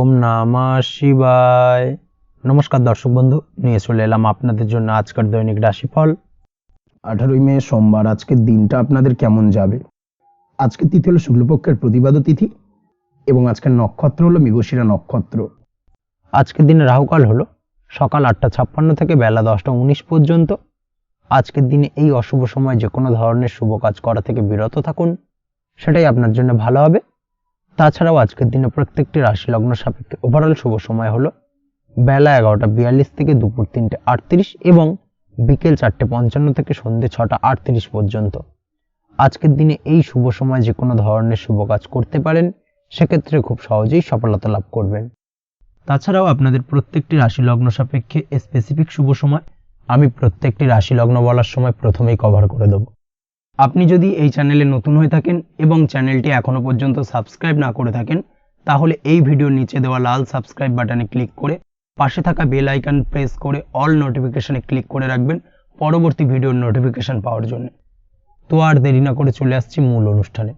ওম নমঃ শিবায়। নমস্কার দর্শক বন্ধু, নিয়ে চলে এলাম আপনাদের জন্য আজকের দৈনিক রাশিফল 18ই মে সোমবার। আজকের দিনটা আপনাদের কেমন যাবে? আজকের তিথি হলো শুক্লপক্ষের প্রতিবাদ তিথি এবং আজকের নক্ষত্র হলো মৃগশিরা নক্ষত্র। আজকের দিনে রাহুকাল হলো সকাল 8:56 থেকে বেলা 10:19 পর্যন্ত। আজকের দিনে এই অশুভ সময় যে কোনো ধরনের শুভ কাজ করা থেকে বিরত থাকুন, সেটাই আপনার জন্য ভালো হবে। তাছাড়াও আজকের দিনে প্রত্যেকটি রাশি লগ্ন সাপেক্ষে ওভারঅল শুভ সময় হলো বেলা 11:42 থেকে দুপুর 3:38 এবং বিকেল 4:55 থেকে সন্ধ্যে 6:38 পর্যন্ত। আজকের দিনে এই শুভ সময় যে কোনো ধরনের শুভ কাজ করতে পারেন, সেক্ষেত্রে খুব সহজেই সফলতা লাভ করবেন। তাছাড়াও আপনাদের প্রত্যেকটি রাশি লগ্ন সাপেক্ষে স্পেসিফিক শুভ সময় আমি প্রত্যেকটি রাশি লগ্ন বলার সময় প্রথমেই কভার করে দেব। আপনি যদি এই চ্যানেলে নতুন হয়ে থাকেন এবং চ্যানেলটি এখনো পর্যন্ত সাবস্ক্রাইব না করে থাকেন, তাহলে এই ভিডিওর নিচে দেওয়া লাল সাবস্ক্রাইব বাটনে ক্লিক করে পাশে থাকা বেল আইকন প্রেস করে অল নোটিফিকেশনে ক্লিক করে রাখবেন পরবর্তী ভিডিওর নোটিফিকেশন পাওয়ার জন্য। তো আর দেরি না করে চলে আসছি মূল অনুষ্ঠানে।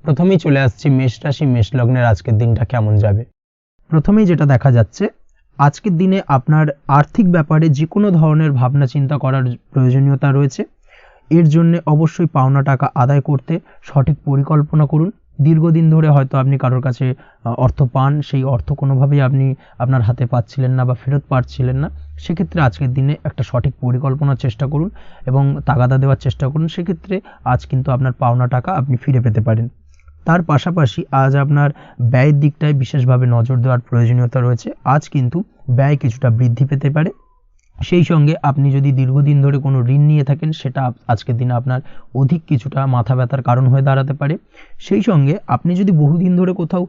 প্রথমেই চলে আসছি মেষ রাশি, মেষ লগ্নের আজকের দিনটা কেমন যাবে। প্রথমেই যেটা দেখা যাচ্ছে, আজকের দিনে আপনার আর্থিক ব্যাপারে যে কোনো ধরনের ভাবনা চিন্তা করার প্রয়োজনীয়তা রয়েছে। এর জন্য অবশ্যই পাওনা টাকা আদায় করতে সঠিক পরিকল্পনা করুন। দীর্ঘদিন ধরে হয়তো আপনি কারোর কাছে অর্থ পান, সেই অর্থ কোনোভাবেই আপনি আপনার হাতে পাচ্ছিলেন না বা ফেরত পাচ্ছিলেন না। সেক্ষেত্রে আজকের দিনে একটা সঠিক পরিকল্পনার চেষ্টা করুন এবং তাগাদা দেওয়ার চেষ্টা করুন। সেক্ষেত্রে আজ কিন্তু আপনার পাওনা টাকা আপনি ফিরে পেতে পারেন। তার পাশাপাশি আজ আপনার ব্যয়ের দিকটায় বিশেষভাবে নজর দেওয়ার প্রয়োজনীয়তা রয়েছে। আজ কিন্তু ব্যয় কিছুটা বৃদ্ধি পেতে পারে। সেই সঙ্গে আপনি যদি দীর্ঘদিন ধরে কোনো ঋণ নিয়ে থাকেন, সেটা আজকের দিনে আপনার অধিক কিছুটা মাথা ব্যথার কারণ হয়ে দাঁড়াতে পারে। সেই সঙ্গে আপনি যদি বহুদিন ধরে কোথাও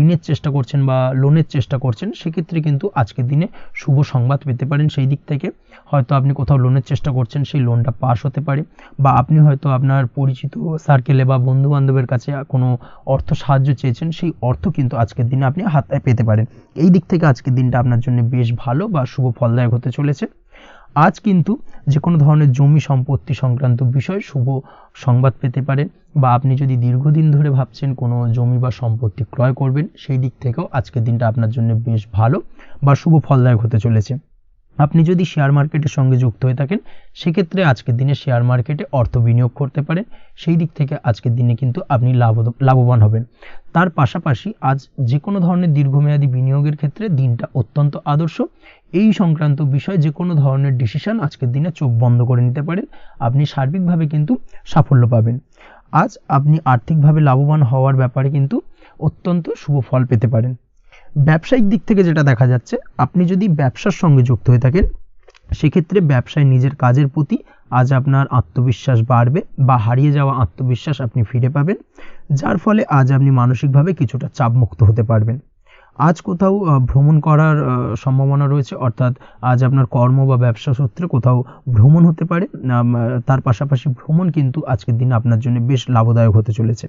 ঋণের চেষ্টা করছেন বা লোনের চেষ্টা করছেন, সেক্ষেত্রে কিন্তু আজকের দিনে শুভ সংবাদ পেতে পারেন। সেই দিক থেকে হয়তো আপনি কোথাও লোনের চেষ্টা করছেন, সেই লোনটা পাস হতে পারে, বা আপনি হয়তো আপনার পরিচিত সার্কেলে বা বন্ধু বান্ধবের কাছে কোনো অর্থ সাহায্য চেয়েছেন, সেই অর্থ কিন্তু আজকের দিনে আপনি হাতে পেতে পারেন। এই দিক থেকে আজকের দিনটা আপনার জন্য বেশ ভালো বা শুভ ফলদায়ক হতে চলেছে। আজ কিন্তু যে কোনো ধরনের জমি সম্পত্তি সংক্রান্ত বিষয় শুভ সংবাদ পেতে পারেন, বা আপনি যদি দীর্ঘদিন ধরে ভাবছেন কোনো জমি বা সম্পত্তি ক্রয় করবেন, সেই দিক থেকেও আজকের দিনটা আপনার জন্য বেশ ভালো বা শুভ ফলদায়ক হতে চলেছে। আপনি যদি শেয়ার মার্কেটের সঙ্গে যুক্ত হয়ে থাকেন, সেক্ষেত্রে আজকের দিনে শেয়ার মার্কেটে অর্থ বিনিয়োগ করতে পারেন। সেই দিক থেকে আজকের দিনে কিন্তু আপনি লাভবান হবেন। তার পাশাপাশি আজ যে কোনো ধরনের দীর্ঘমেয়াদী বিনিয়োগের ক্ষেত্রে দিনটা অত্যন্ত আদর্শ। এই সংক্রান্ত বিষয় যে কোনো ধরনের ডিসিশন আজকের দিনে চোখ বন্ধ করে নিতে পারেন, আপনি সার্বিকভাবে কিন্তু সাফল্য পাবেন। আজ আপনি আর্থিকভাবে লাভবান হওয়ার ব্যাপারে কিন্তু অত্যন্ত শুভ ফল পেতে পারেন। ব্যবসায়িক দিক থেকে যেটা দেখা যাচ্ছে, আপনি যদি ব্যবসার সঙ্গে যুক্ত হয়ে থাকেন, সেক্ষেত্রে ব্যবসায় নিজের কাজের প্রতি আজ আপনার আত্মবিশ্বাস বাড়বে বা হারিয়ে যাওয়া আত্মবিশ্বাস আপনি ফিরে পাবেন, যার ফলে আজ আপনি মানসিকভাবে কিছুটা চাপমুক্ত হতে পারবেন। আজ কোথাও ভ্রমণ করার সম্ভাবনা রয়েছে, অর্থাৎ আজ আপনার কর্ম বা ব্যবসা সূত্রে কোথাও ভ্রমণ হতে পারে। তার পাশাপাশি ভ্রমণ কিন্তু আজকের দিনে আপনার জন্য বেশ লাভদায়ক হতে চলেছে।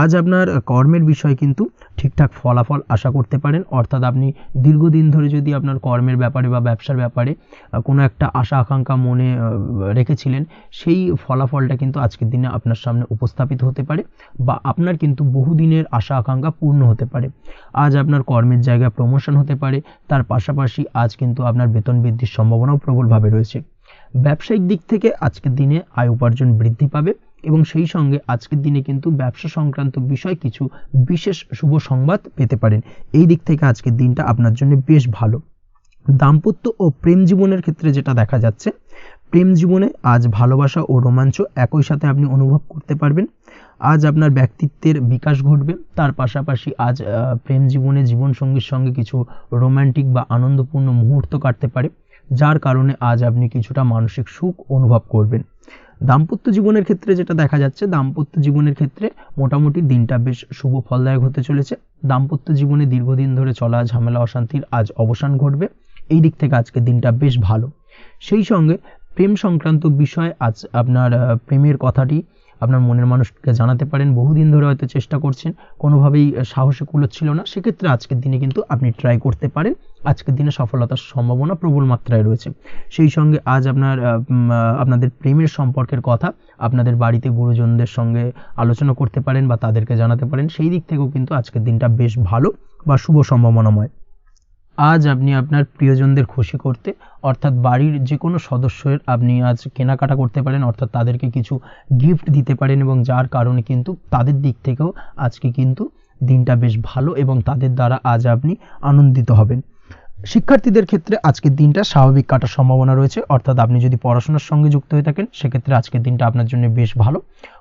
আজ আপনার কর্মের বিষয়ে কিন্তু ঠিকঠাক ফলাফল আশা করতে পারেন, অর্থাৎ আপনি দীর্ঘদিন ধরে যদি আপনার কর্মের ব্যাপারে বা ব্যবসার ব্যাপারে কোনো একটা আশা আকাঙ্ক্ষা মনে রেখেছিলেন, সেই ফলাফলটা কিন্তু আজকের দিনে আপনার সামনে উপস্থাপিত হতে পারে, বা আপনার কিন্তু বহুদিনের আশা আকাঙ্ক্ষা পূর্ণ হতে পারে। আজ আপনার কর্মের জায়গায় প্রমোশন হতে পারে। তার পাশাপাশি আজ কিন্তু আপনার বেতন বৃদ্ধির সম্ভাবনাও প্রবলভাবে রয়েছে। ব্যবসায়িক দিক থেকে আজকের দিনে আয় উপার্জন বৃদ্ধি পাবে এবং সেই সঙ্গে আজকের দিনে কিন্তু ব্যবসা সংক্রান্ত বিষয় কিছু বিশেষ শুভ সংবাদ পেতে পারেন। এই দিক থেকে আজকের দিনটা আপনার জন্য বেশ ভালো। দাম্পত্য ও প্রেম জীবনের ক্ষেত্রে যেটা দেখা যাচ্ছে, প্রেম জীবনে আজ ভালোবাসা ও রোমাঞ্চ একই সাথে আপনি অনুভব করতে পারবেন। আজ আপনার ব্যক্তিত্বের বিকাশ ঘটবে। তার পাশাপাশি আজ প্রেম জীবনে জীবনসঙ্গীর সঙ্গে কিছু রোমান্টিক বা আনন্দপূর্ণ মুহূর্ত কাটতে পারে, যার কারণে আজ আপনি কিছুটা মানসিক সুখ অনুভব করবেন। দাম্পত্য জীবনের ক্ষেত্রে যেটা দেখা যাচ্ছে, দাম্পত্য জীবনের ক্ষেত্রে মোটামুটি দিনটা বেশ শুভ ফলদায়ক হতে চলেছে। দাম্পত্য জীবনে দীর্ঘদিন ধরে চলা ঝামেলা অশান্তির আজ অবসান ঘটবে। এই দিক থেকে আজকের দিনটা বেশ ভালো। সেই সঙ্গে প্রেম সংক্রান্ত বিষয় আজ আপনার প্রেমের কথাটি আপনার মনের মানুষকে জানাতে পারেন। বহুদিন ধরে হয়তো চেষ্টা করছেন, কোনোভাবেই সাহসে কুলোচ্ছিল না, সেক্ষেত্রে আজকের দিনে কিন্তু আপনি ট্রাই করতে পারেন। আজকের দিনে সফলতার সম্ভাবনা প্রবল মাত্রায় রয়েছে। সেই সঙ্গে আজ আপনাদের প্রেমের সম্পর্কের কথা আপনাদের বাড়িতে গুরুজনদের সঙ্গে আলোচনা করতে পারেন বা তাদেরকে জানাতে পারেন। সেই দিক থেকেও কিন্তু আজকের দিনটা বেশ ভালো বা শুভ সম্ভাবনাময়। আজ আপনি আপনার প্রিয়জনদের খুশি করতে অর্থাৎ বাড়ির যে কোনো সদস্যের আপনি আজ কেনাকাটা করতে পারেন, অর্থাৎ তাদেরকে কিছু গিফট দিতে পারেন এবং যার কারণে কিন্তু তাদের দিক থেকেও আজকে কিন্তু দিনটা বেশ ভালো এবং তাদের দ্বারা আজ আপনি আনন্দিত হবেন। শিক্ষার্থীদের ক্ষেত্রে আজকের দিনটা স্বাভাবিক কাটার সম্ভাবনা রয়েছে, অর্থাৎ আপনি যদি পড়াশোনার সঙ্গে যুক্ত হয়ে থাকেন সেক্ষেত্রে আজকের দিনটা আপনার জন্য বেশ ভালো।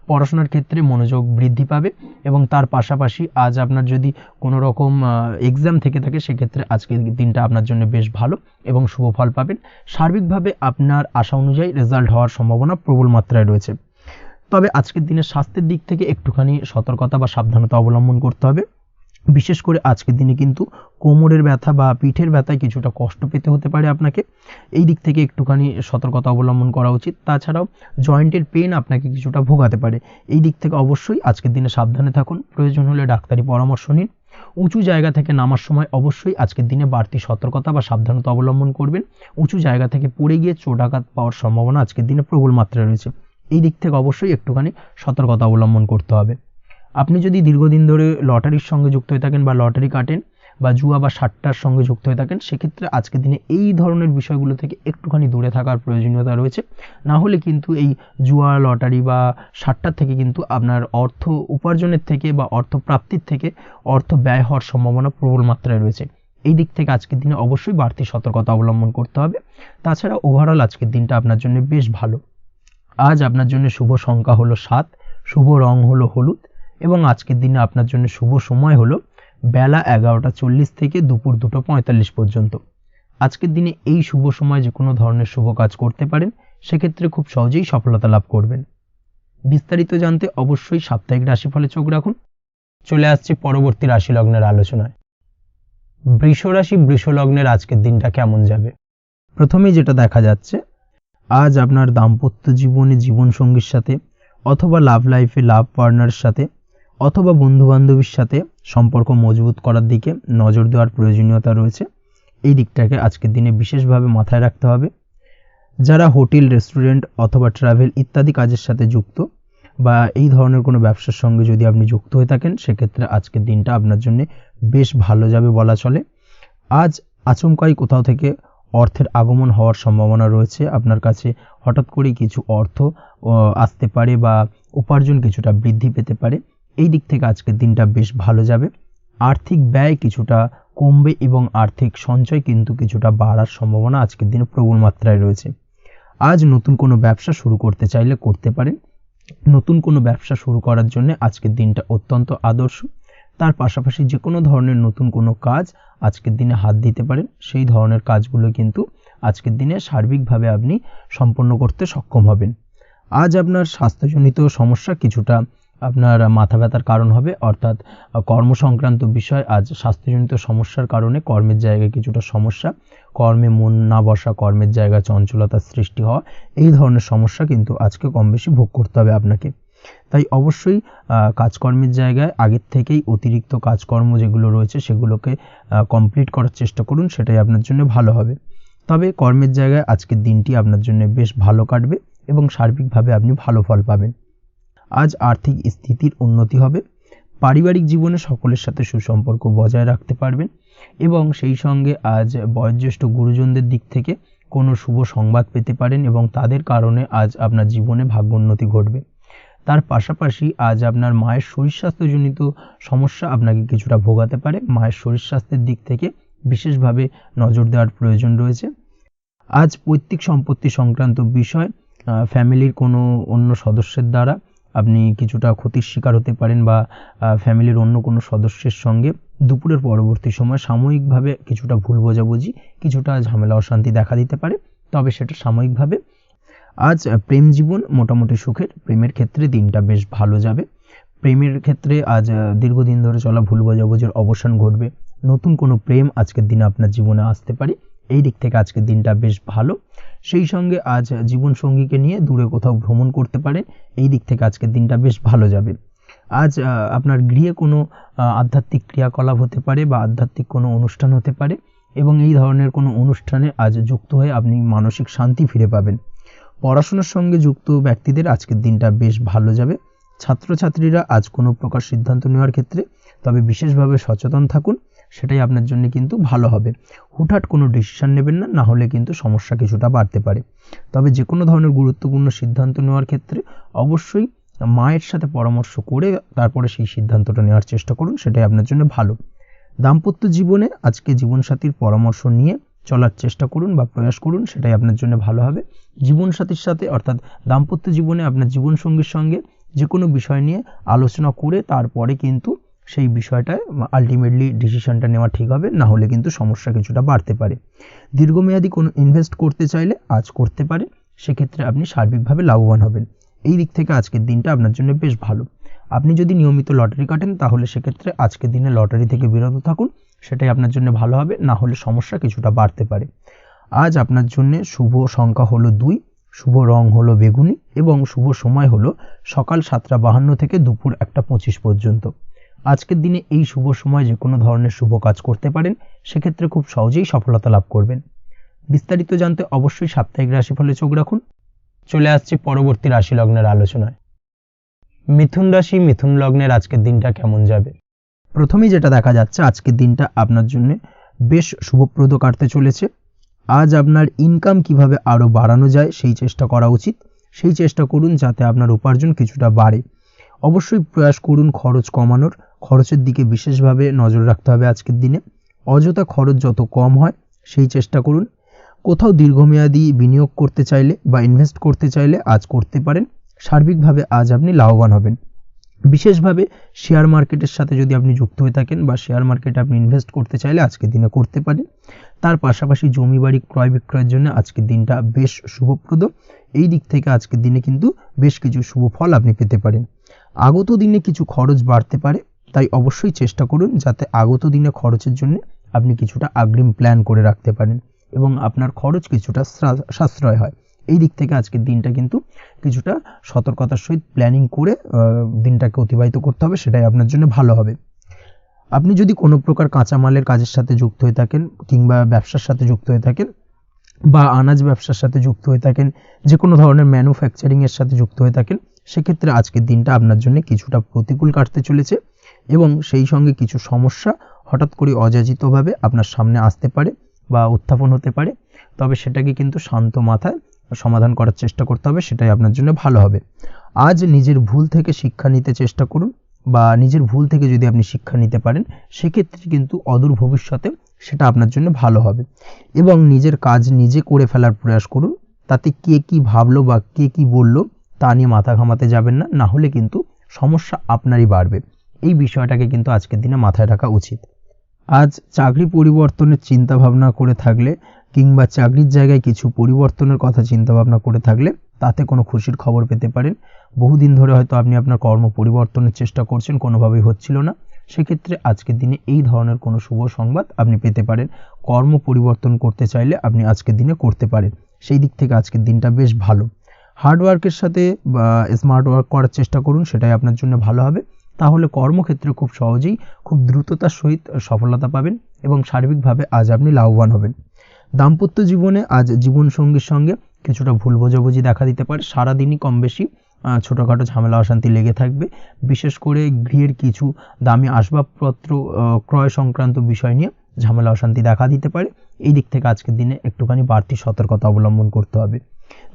পড়াশোনার ক্ষেত্রে মনোযোগ বৃদ্ধি পাবে এবং তার পাশাপাশি আজ আপনার যদি কোনো রকম এক্সাম থেকে থাকে সেক্ষেত্রে আজকের দিনটা আপনার জন্য বেশ ভালো এবং শুভ ফল পাবেন। সার্বিকভাবে আপনার আশা অনুযায়ী রেজাল্ট হওয়ার সম্ভাবনা প্রবল মাত্রায় রয়েছে। তবে আজকের দিনে স্বাস্থ্যের দিক থেকে একটুখানি সতর্কতা বা সাবধানতা অবলম্বন করতে হবে। বিশেষ করে আজকের দিনে কিন্তু কোমরের ব্যথা বা পিঠের ব্যথায় কিছুটা কষ্ট পেতে হতে পারে আপনাকে, এই দিক থেকে একটুখানি সতর্কতা অবলম্বন করা উচিত। তাছাড়াও জয়েন্টের পেন আপনাকে কিছুটা ভোগাতে পারে, এই দিক থেকে অবশ্যই আজকের দিনে সাবধানে থাকুন, প্রয়োজন হলে ডাক্তারি পরামর্শ নিন। উঁচু জায়গা থেকে নামার সময় অবশ্যই আজকের দিনে বাড়তি সতর্কতা বা সাবধানতা অবলম্বন করবেন। উঁচু জায়গা থেকে পড়ে গিয়ে চোটাঘাত পাওয়ার সম্ভাবনা আজকের দিনে প্রবল মাত্রায় রয়েছে, এই দিক থেকে অবশ্যই একটুখানি সতর্কতা অবলম্বন করতে হবে। আপনি যদি দীর্ঘদিন ধরে লটারির সঙ্গে যুক্ত হয়ে থাকেন বা লটারি কাটেন বা জুয়া বা সাট্টার সঙ্গে যুক্ত হয়ে থাকেন সেক্ষেত্রে আজকের দিনে এই ধরনের বিষয়গুলো থেকে একটুখানি দূরে থাকার প্রয়োজনীয়তা রয়েছে। না হলে কিন্তু এই জুয়া লটারি বা সাট্টার থেকে কিন্তু আপনার অর্থ উপার্জনের থেকে বা অর্থ প্রাপ্তির থেকে অর্থ ব্যয় হওয়ার সম্ভাবনা প্রবল মাত্রায় রয়েছে, এই দিক থেকে আজকের দিনে অবশ্যই বাড়তি সতর্কতা অবলম্বন করতে হবে। তাছাড়া ওভারঅল আজকের দিনটা আপনার জন্য বেশ ভালো। আজ আপনার জন্য শুভ সংখ্যা হলো 7, শুভ রং হলো হলুদ এবং আজকের দিনে আপনার জন্য শুভ সময় হলো বেলা 11:40 থেকে দুপুর 2:45 পর্যন্ত। আজকের দিনে এই শুভ সময় যে কোনো ধরনের শুভ কাজ করতে পারেন, সেক্ষেত্রে খুব সহজেই সফলতা লাভ করবেন। বিস্তারিত জানতে অবশ্যই সাপ্তাহিক রাশিফলে চোখ রাখুন। চলে আসছে পরবর্তী রাশি লগ্নের আলোচনায়। বৃষ রাশি বৃষ লগ্নের আজকের দিনটা কেমন যাবে? প্রথমেই যেটা দেখা যাচ্ছে, আজ আপনার দাম্পত্য জীবনে জীবনসঙ্গীর সাথে অথবা লাভ লাইফে লাভ পার্টনারের সাথে অথবা বন্ধু বান্ধবীর সাথে সম্পর্ক মজবুত করার দিকে নজর দেওয়ার প্রয়োজনীয়তা রয়েছে, এই দিকটাকে আজকের দিনে বিশেষভাবে মাথায় রাখতে হবে। যারা হোটেল রেস্টুরেন্ট অথবা ট্রাভেল ইত্যাদি কাজের সাথে যুক্ত বা এই ধরনের কোনো ব্যবসার সঙ্গে যদি আপনি যুক্ত হয়ে থাকেন সেক্ষেত্রে আজকের দিনটা আপনার জন্য বেশ ভালো যাবে বলা চলে। আজ আচমকাই কোথাও থেকে অর্থের আগমন হওয়ার সম্ভাবনা রয়েছে, আপনার কাছে হঠাৎ করেই কিছু অর্থ আসতে পারে বা উপার্জন কিছুটা বৃদ্ধি পেতে পারে, এই দিক থেকে আজকের দিনটা বেশ ভালো যাবে। আর্থিক ব্যয় কিছুটা কমবে এবং আর্থিক সঞ্চয় কিন্তু কিছুটা বাড়ার সম্ভাবনা আজকের দিনে প্রবল মাত্রায় রয়েছে। আজ নতুন কোনো ব্যবসা শুরু করতে চাইলে করতে পারেন। নতুন কোনো ব্যবসা শুরু করার জন্য আজকের দিনটা অত্যন্ত আদর্শ। তার পাশাপাশি যে কোনো ধরনের নতুন কোনো কাজ আজকের দিনে হাত দিতে পারেন, সেই ধরনের কাজগুলো কিন্তু আজকের দিনে সার্বিকভাবে আপনি সম্পন্ন করতে সক্ষম হবেন। আজ আপনার স্বাস্থ্যজনিত সমস্যা কিছুটা আপনার মাথা ব্যথার কারণ হবে, অর্থাৎ কর্মসংক্রান্ত বিষয় আজ স্বাস্থ্যজনিত সমস্যার কারণে কর্মের জায়গায় কিছুটা সমস্যা, কর্মে মন না বসা, কর্মের জায়গায় চঞ্চলতার সৃষ্টি হওয়া, এই ধরনের সমস্যা কিন্তু আজকে কম বেশি ভোগ করতে হবে আপনাকে। তাই অবশ্যই কাজকর্মের জায়গায় আগের থেকেই অতিরিক্ত কাজকর্ম যেগুলো রয়েছে সেগুলোকে কমপ্লিট করার চেষ্টা করুন, সেটাই আপনার জন্য ভালো হবে। তবে কর্মের জায়গায় আজকের দিনটি আপনার জন্য বেশ ভালো কাটবে এবং সার্বিকভাবে আপনি ভালো ফল পাবেন। আজ আর্থিক স্থিতির উন্নতি হবে, পারিবারিক জীবনে সকলের সাথে সুসম্পর্ক বজায় রাখতে পারবেন এবং সেই সঙ্গে আজ বয়োজ্যেষ্ঠ গুরুজনদের দিক থেকে কোনো শুভ সংবাদ পেতে পারেন এবং তাদের কারণে আজ আপনার জীবনে ভাগ্যোন্নতি ঘটবে। তার পাশাপাশি আজ আপনার মায়ের শরীর স্বাস্থ্যজনিত সমস্যা আপনাকে কিছুটা ভোগাতে পারে, মায়ের শরীর স্বাস্থ্যের দিক থেকে বিশেষভাবে নজর দেওয়ার প্রয়োজন রয়েছে। আজ পৈতৃক সম্পত্তি সংক্রান্ত বিষয় ফ্যামিলির কোনো অন্য সদস্যের দ্বারা আপনি কিছুটা ক্ষতির শিকার হতে পারেন বা ফ্যামিলির অন্য কোনো সদস্যের সঙ্গে দুপুরের পরবর্তী সময় সাময়িকভাবে কিছুটা ভুল বোঝাবুঝি, কিছুটা ঝামেলা অশান্তি দেখা দিতে পারে, তবে সেটা সাময়িকভাবে। আজ প্রেম জীবন মোটামুটি সুখের, প্রেমের ক্ষেত্রে দিনটা বেশ ভালো যাবে। প্রেমের ক্ষেত্রে আজ দীর্ঘদিন ধরে চলা ভুল বোঝাবুঝির অবসান ঘটবে, নতুন কোনো প্রেম আজকের দিনে আপনার জীবনে আসতে পারে, এই দিক থেকে আজকের দিনটা বেশ ভালো। সেই সঙ্গে আজ জীবনসঙ্গীকে নিয়ে দূরে কোথাও ভ্রমণ করতে পারেন, এই দিক থেকে আজকের দিনটা বেশ ভালো যাবে। আজ আপনার গৃহে কোনো আধ্যাত্মিক ক্রিয়াকলাপ হতে পারে বা আধ্যাত্মিক কোনো অনুষ্ঠান হতে পারে এবং এই ধরনের কোনো অনুষ্ঠানে আজ যুক্ত হয়ে আপনি মানসিক শান্তি ফিরে পাবেন। পড়াশোনার সঙ্গে যুক্ত ব্যক্তিদের আজকের দিনটা বেশ ভালো যাবে। ছাত্রছাত্রীরা আজ কোনো প্রকার সিদ্ধান্ত নেওয়ার ক্ষেত্রে তবে বিশেষভাবে সচেতন থাকুন, সেটাই আপনার জন্য কিন্তু ভালো হবে। হুটহাট কোনো ডিসিশন নেবেন না, না হলে কিন্তু সমস্যা কিছুটা বাড়তে পারে। তবে যে কোনো ধরনের গুরুত্বপূর্ণ সিদ্ধান্ত নেওয়ার ক্ষেত্রে অবশ্যই মায়ের সাথে পরামর্শ করে তারপরে সেই সিদ্ধান্তটা নেওয়ার চেষ্টা করুন, সেটাই আপনার জন্য ভালো। দাম্পত্য জীবনে আজকে জীবনসাথীর পরামর্শ নিয়ে চলার চেষ্টা করুন বা প্রয়াস করুন, সেটাই আপনার জন্য ভালো হবে। জীবনসাথীর সাথে অর্থাৎ দাম্পত্য জীবনে আপনার জীবনসঙ্গীর সঙ্গে যে কোনো বিষয় নিয়ে আলোচনা করে তারপরে কিন্তু সেই বিষয়টায় আলটিমেটলি ডিসিশনটা নেওয়া ঠিক হবে, না হলে কিন্তু সমস্যা কিছুটা বাড়তে পারে। দীর্ঘমেয়াদী কোনো ইনভেস্ট করতে চাইলে আজ করতে পারে, সেক্ষেত্রে আপনি সার্বিকভাবে লাভবান হবেন। এই দিক থেকে আজকের দিনটা আপনার জন্য বেশ ভালো। আপনি যদি নিয়মিত লটারি কাটেন তাহলে সেক্ষেত্রে আজকের দিনে লটারি থেকে বিরত থাকুন, সেটাই আপনার জন্য ভালো হবে, না হলে সমস্যা কিছুটা বাড়তে পারে। আজ আপনার জন্য শুভ সংখ্যা হলো 2, শুভ রং হলো বেগুনি এবং শুভ সময় হলো সকাল 7:52 থেকে দুপুর 1:25 পর্যন্ত। আজকের দিনে এই শুভ সময় যে কোনো ধরনের শুভ কাজ করতে পারেন, সেক্ষেত্রে খুব সহজেই সফলতা লাভ করবেন। বিস্তারিত জানতে অবশ্যই সাপ্তাহিক রাশিফলে চোখ রাখুন। চলে আসছি পরবর্তী রাশি লগ্নের আলোচনায়। মিথুন রাশি, মিথুন লগ্নের আজকের দিনটা কেমন যাবে? প্রথমেই যেটা দেখা যাচ্ছে, আজকের দিনটা আপনার জন্য বেশ শুভপ্রদ কাটতে চলেছে। আজ আপনার ইনকাম কিভাবে আরও বাড়ানো যায় সেই চেষ্টা করা উচিত। সেই চেষ্টা করুন যাতে আপনার উপার্জন কিছুটা বাড়ে। অবশ্যই প্রয়াস করুন খরচ কমানোর, খরচের দিকে বিশেষভাবে নজর রাখতে হবে আজকের দিনে। অযথা খরচ যত কম হয় সেই চেষ্টা করুন। কোথাও দীর্ঘমেয়াদী বিনিয়োগ করতে চাইলে বা ইনভেস্ট করতে চাইলে আজ করতে পারেন। সার্বিকভাবে আজ আপনি লাভবান হবেন। বিশেষভাবে শেয়ার মার্কেটের সাথে যদি আপনি যুক্ত হয়ে থাকেন বা শেয়ার মার্কেটে আপনি ইনভেস্ট করতে চাইলে আজকের দিনে করতে পারেন। তার পাশাপাশি জমি বাড়ি ক্রয় বিক্রয়ের জন্য আজকের দিনটা বেশ শুভপ্রদ। এই দিক থেকে আজকের দিনে কিন্তু বেশ কিছু শুভ ফল আপনি পেতে পারেন। আগত দিনে কিছু খরচ বাড়তে পারে, তাই অবশ্যই চেষ্টা করুন যাতে আগত দিনে খরচের জন্য আপনি কিছুটা অগ্রিম প্ল্যান করে রাখতে পারেন এবং আপনার খরচ কিছুটা সাশ্রয় হয়। এই দিক থেকে আজকের দিনটা কিন্তু কিছুটা সতর্কতার সহিত প্ল্যানিং করে দিনটাকে অতিবাহিত করতে হবে, সেটাই আপনার জন্য ভালো হবে। আপনি যদি কোনো প্রকার কাঁচামালের কাজের সাথে যুক্ত হয়ে থাকেন কিংবা ব্যবসার সাথে যুক্ত হয়ে থাকেন বা আনাজ ব্যবসার সাথে যুক্ত হয়ে থাকেন, যে কোনো ধরনের ম্যানুফ্যাকচারিংয়ের সাথে যুক্ত হয়ে থাকেন, সেক্ষেত্রে আজকের দিনটা আপনার জন্য কিছুটা প্রতিকূল কাটতে চলেছে এবং সেই সঙ্গে কিছু সমস্যা হঠাৎ করে অযাচিতভাবে আপনার সামনে আসতে পারে বা উত্থাপন হতে পারে। তবে সেটাকে কিন্তু শান্ত মাথায় সমাধান করার চেষ্টা করতে হবে, সেটাই আপনার জন্য ভালো হবে। আজ নিজের ভুল থেকে শিক্ষা নিতে চেষ্টা করুন বা নিজের ভুল থেকে যদি আপনি শিক্ষা নিতে পারেন, সেক্ষেত্রে কিন্তু অদূর ভবিষ্যতে সেটা আপনার জন্য ভালো হবে। এবং নিজের কাজ নিজে করে ফেলার প্রয়াস করুন। তাতে কে কি ভাবলো বা কে কি বললো তা নিয়ে মাথা ঘামাতে যাবেন না, না হলে কিন্তু সমস্যা আপনারই বাড়বে। এই বিষয়টাকে কিন্তু আজকের দিনে মাথায় রাখা উচিত। আজ চাকরি পরিবর্তনের চিন্তা ভাবনা করে থাকলে কিংবা চাকরির জায়গায় কিছু পরিবর্তনের কথা চিন্তা ভাবনা করে থাকলে তাতে কোনো খুশির খবর পেতে পারেন। বহুদিন ধরে হয়তো আপনি আপনার কর্ম পরিবর্তনের চেষ্টা করছেন, কোনোভাবেই হচ্ছিল না, সেক্ষেত্রে আজকের দিনে এই ধরনের কোনো শুভ সংবাদ আপনি পেতে পারেন। কর্ম পরিবর্তন করতে চাইলে আপনি আজকের দিনে করতে পারেন। সেই দিক থেকে আজকের দিনটা বেশ ভালো। হার্ডওয়ার্কের সাথে বা স্মার্ট ওয়ার্ক করার চেষ্টা করুন, সেটাই আপনার জন্য ভালো হবে। তাহলে কর্মক্ষেত্রে খুব সহজেই খুব দ্রুততার সহিত সফলতা পাবেন এবং সার্বিকভাবে আজ আপনি লাভবান হবেন। দাম্পত্য জীবনে আজ জীবনসঙ্গীর সঙ্গে কিছুটা ভুল বোঝাবুঝি দেখা দিতে পারে। সারাদিনই কম বেশি ছোটোখাটো ঝামেলা অশান্তি লেগে থাকবে। বিশেষ করে গৃহের কিছু দামি আসবাবপত্র ক্রয় সংক্রান্ত বিষয় নিয়ে ঝামেলা অশান্তি দেখা দিতে পারে। এই দিক থেকে আজকের দিনে একটুখানি বাড়তি সতর্কতা অবলম্বন করতে হবে।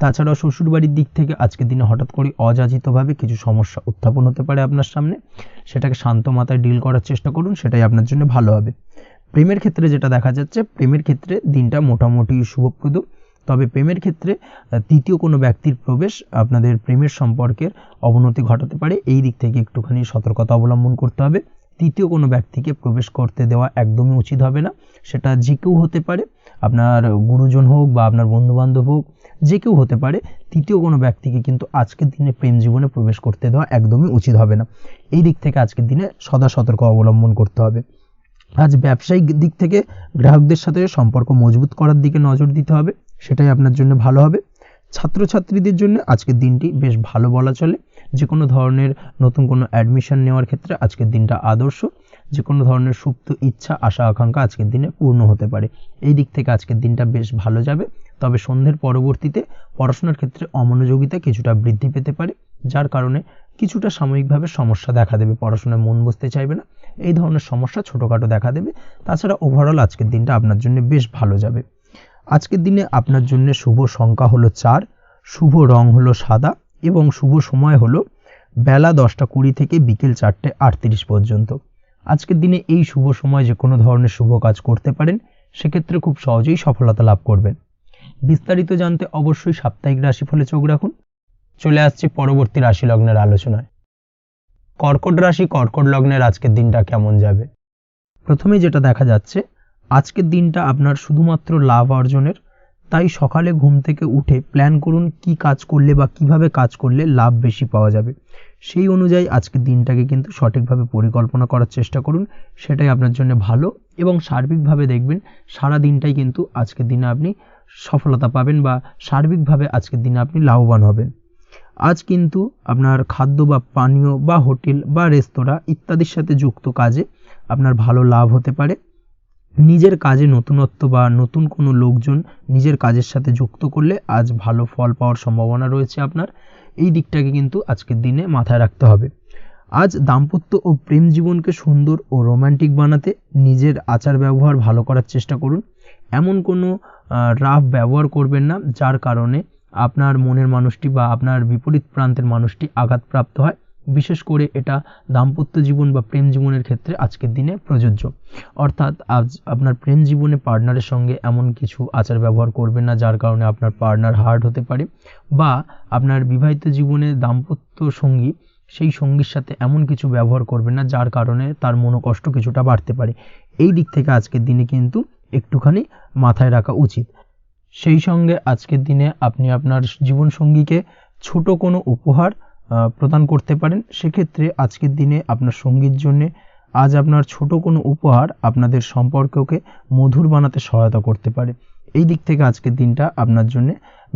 তাছাড়াও শ্বশুরবাড়ির দিক থেকে আজকের দিনে হঠাৎ করে অযাচিতভাবে কিছু সমস্যা উত্থাপন হতে পারে আপনার সামনে, সেটাকে শান্ত মাথায় ডিল করার চেষ্টা করুন, সেটাই আপনার জন্য ভালো হবে। প্রেমের ক্ষেত্রে যেটা দেখা যাচ্ছে, প্রেমের ক্ষেত্রে দিনটা মোটামুটি শুভপ্রদ। তবে প্রেমের ক্ষেত্রে তৃতীয় কোনো ব্যক্তির প্রবেশ আপনাদের প্রেমের সম্পর্কের অবনতি ঘটাতে পারে। এই দিক থেকে একটুখানি সতর্কতা অবলম্বন করতে হবে। তৃতীয় কোনো ব্যক্তিকে প্রবেশ করতে দেওয়া একদমই উচিত হবে না। সেটা যে কেউ হতে পারে, আপনার গুরুজন হোক বা আপনার বন্ধুবান্ধব হোক, যে কেউ হতে পারে। তৃতীয় কোনো ব্যক্তিকে কিন্তু আজকের দিনে প্রেম জীবনে প্রবেশ করতে দেওয়া একদমই উচিত হবে না। এই দিক থেকে আজকের দিনে সদা সতর্ক অবলম্বন করতে হবে। আজ ব্যবসায়িক দিক থেকে গ্রাহকদের সাথে সম্পর্ক মজবুত করার দিকে নজর দিতে হবে, সেটাই আপনার জন্য ভালো হবে। ছাত্রছাত্রীদের জন্য আজকের দিনটি বেশ ভালো বলা চলে। যে কোনো ধরনের নতুন কোনো অ্যাডমিশন নেওয়ার ক্ষেত্রে আজকের দিনটা আদর্শ। যে কোনো ধরনের সুপ্ত ইচ্ছা আশা আকাঙ্ক্ষা আজকের দিনে পূর্ণ হতে পারে। এই দিক থেকে আজকের দিনটা বেশ ভালো যাবে। তবে সন্ধ্যের পরবর্তীতে পড়াশোনার ক্ষেত্রে অমনোযোগিতা কিছুটা বৃদ্ধি পেতে পারে, যার কারণে কিছুটা সাময়িকভাবে সমস্যা দেখা দেবে, পড়াশোনায় মন বসতে চাইবে না। এই ধরনের সমস্যা ছোটোখাটো দেখা দেবে। তাছাড়া ওভারঅল আজকের দিনটা আপনার জন্য বেশ ভালো যাবে। আজকের দিনে আপনার জন্য শুভ সংখ্যা হলো 4, শুভ রং হলো সাদা এবং শুভ সময় হলো বেলা 10:20 থেকে বিকেল 4:38 পর্যন্ত। আজকের দিনে এই শুভ সময় যে কোনো ধরনের শুভ কাজ করতে পারেন, সেক্ষেত্রে খুব সহজেই সফলতা লাভ করবেন। বিস্তারিত জানতে অবশ্যই সাপ্তাহিক রাশিফলে চোখ রাখুন। চলে আসছি পরবর্তী রাশি লগ্নের আলোচনায়। কর্কট রাশি, কর্কট লগ্নের আজকের দিনটা কেমন যাবে? প্রথমেই যেটা দেখা যাচ্ছে, আজকের দিনটা আপনার শুধুমাত্র লাভ অর্জনের, তাই সকালে ঘুম থেকে উঠে প্ল্যান করুন কি কাজ করলে বা কিভাবে কাজ করলে লাভ বেশি পাওয়া যাবে। সেই অনুযায়ী আজকের দিনটাকে কিন্তু সঠিকভাবে পরিকল্পনা করার চেষ্টা করুন, সেটাই আপনার জন্য ভালো। এবং সার্বিকভাবে দেখবেন সারা দিনটাই কিন্তু আজকের দিনে আপনি সফলতা পাবেন বা সার্বিকভাবে আজকের দিনে আপনি লাভবান হবেন। আজ কিন্তু আপনার খাদ্য বা পানীয় বা হোটেল বা রেস্তোরাঁ ইত্যাদির সাথে যুক্ত কাজে আপনার ভালো লাভ হতে পারে। নিজের কাজে নতুনত্ব বা নতুন কোনো লোকজন নিজের কাজের সাথে যুক্ত করলে আজ ভালো ফল পাওয়ার সম্ভাবনা রয়েছে আপনার। এই দিকটাকে কিন্তু আজকের দিনে মাথায় রাখতে হবে। আজ দাম্পত্য ও প্রেম জীবনকে সুন্দর ও রোমান্টিক বানাতে নিজের আচার ব্যবহার ভালো করার চেষ্টা করুন। এমন কোনো রাফ ব্যবহার করবেন না যার কারণে আপনার মনের মানুষটি বা আপনার বিপরীত প্রান্তের মানুষটি আঘাতপ্রাপ্ত হয়। বিশেষ করে এটা দাম্পত্য জীবন বা প্রেম জীবনের ক্ষেত্রে আজকের দিনে প্রযোজ্য। অর্থাৎ আজ আপনার প্রেম জীবনে পার্টনারের সঙ্গে এমন কিছু আচার ব্যবহার করবেন না যার কারণে আপনার পার্টনার হার্ট হতে পারে, বা আপনার বিবাহিত জীবনে দাম্পত্য সঙ্গী সেই সঙ্গীর সাথে এমন কিছু ব্যবহার করবেন না যার কারণে তার মনোকষ্ট কিছুটা বাড়তে পারে। এই দিক থেকে আজকের দিনে কিন্তু একটুখানি মাথায় রাখা উচিত। সেই সঙ্গে আজকের দিনে আপনি আপনার জীবনসঙ্গীকে ছোট কোনো উপহার প্রদান করতে পারেন। সেক্ষেত্রে আজকের দিনে আপনার সঙ্গীর জন্যে আজ আপনার ছোট কোনো উপহার আপনাদের সম্পর্ককে মধুর বানাতে সহায়তা করতে পারে। এই দিক থেকে আজকের দিনটা আপনার জন্য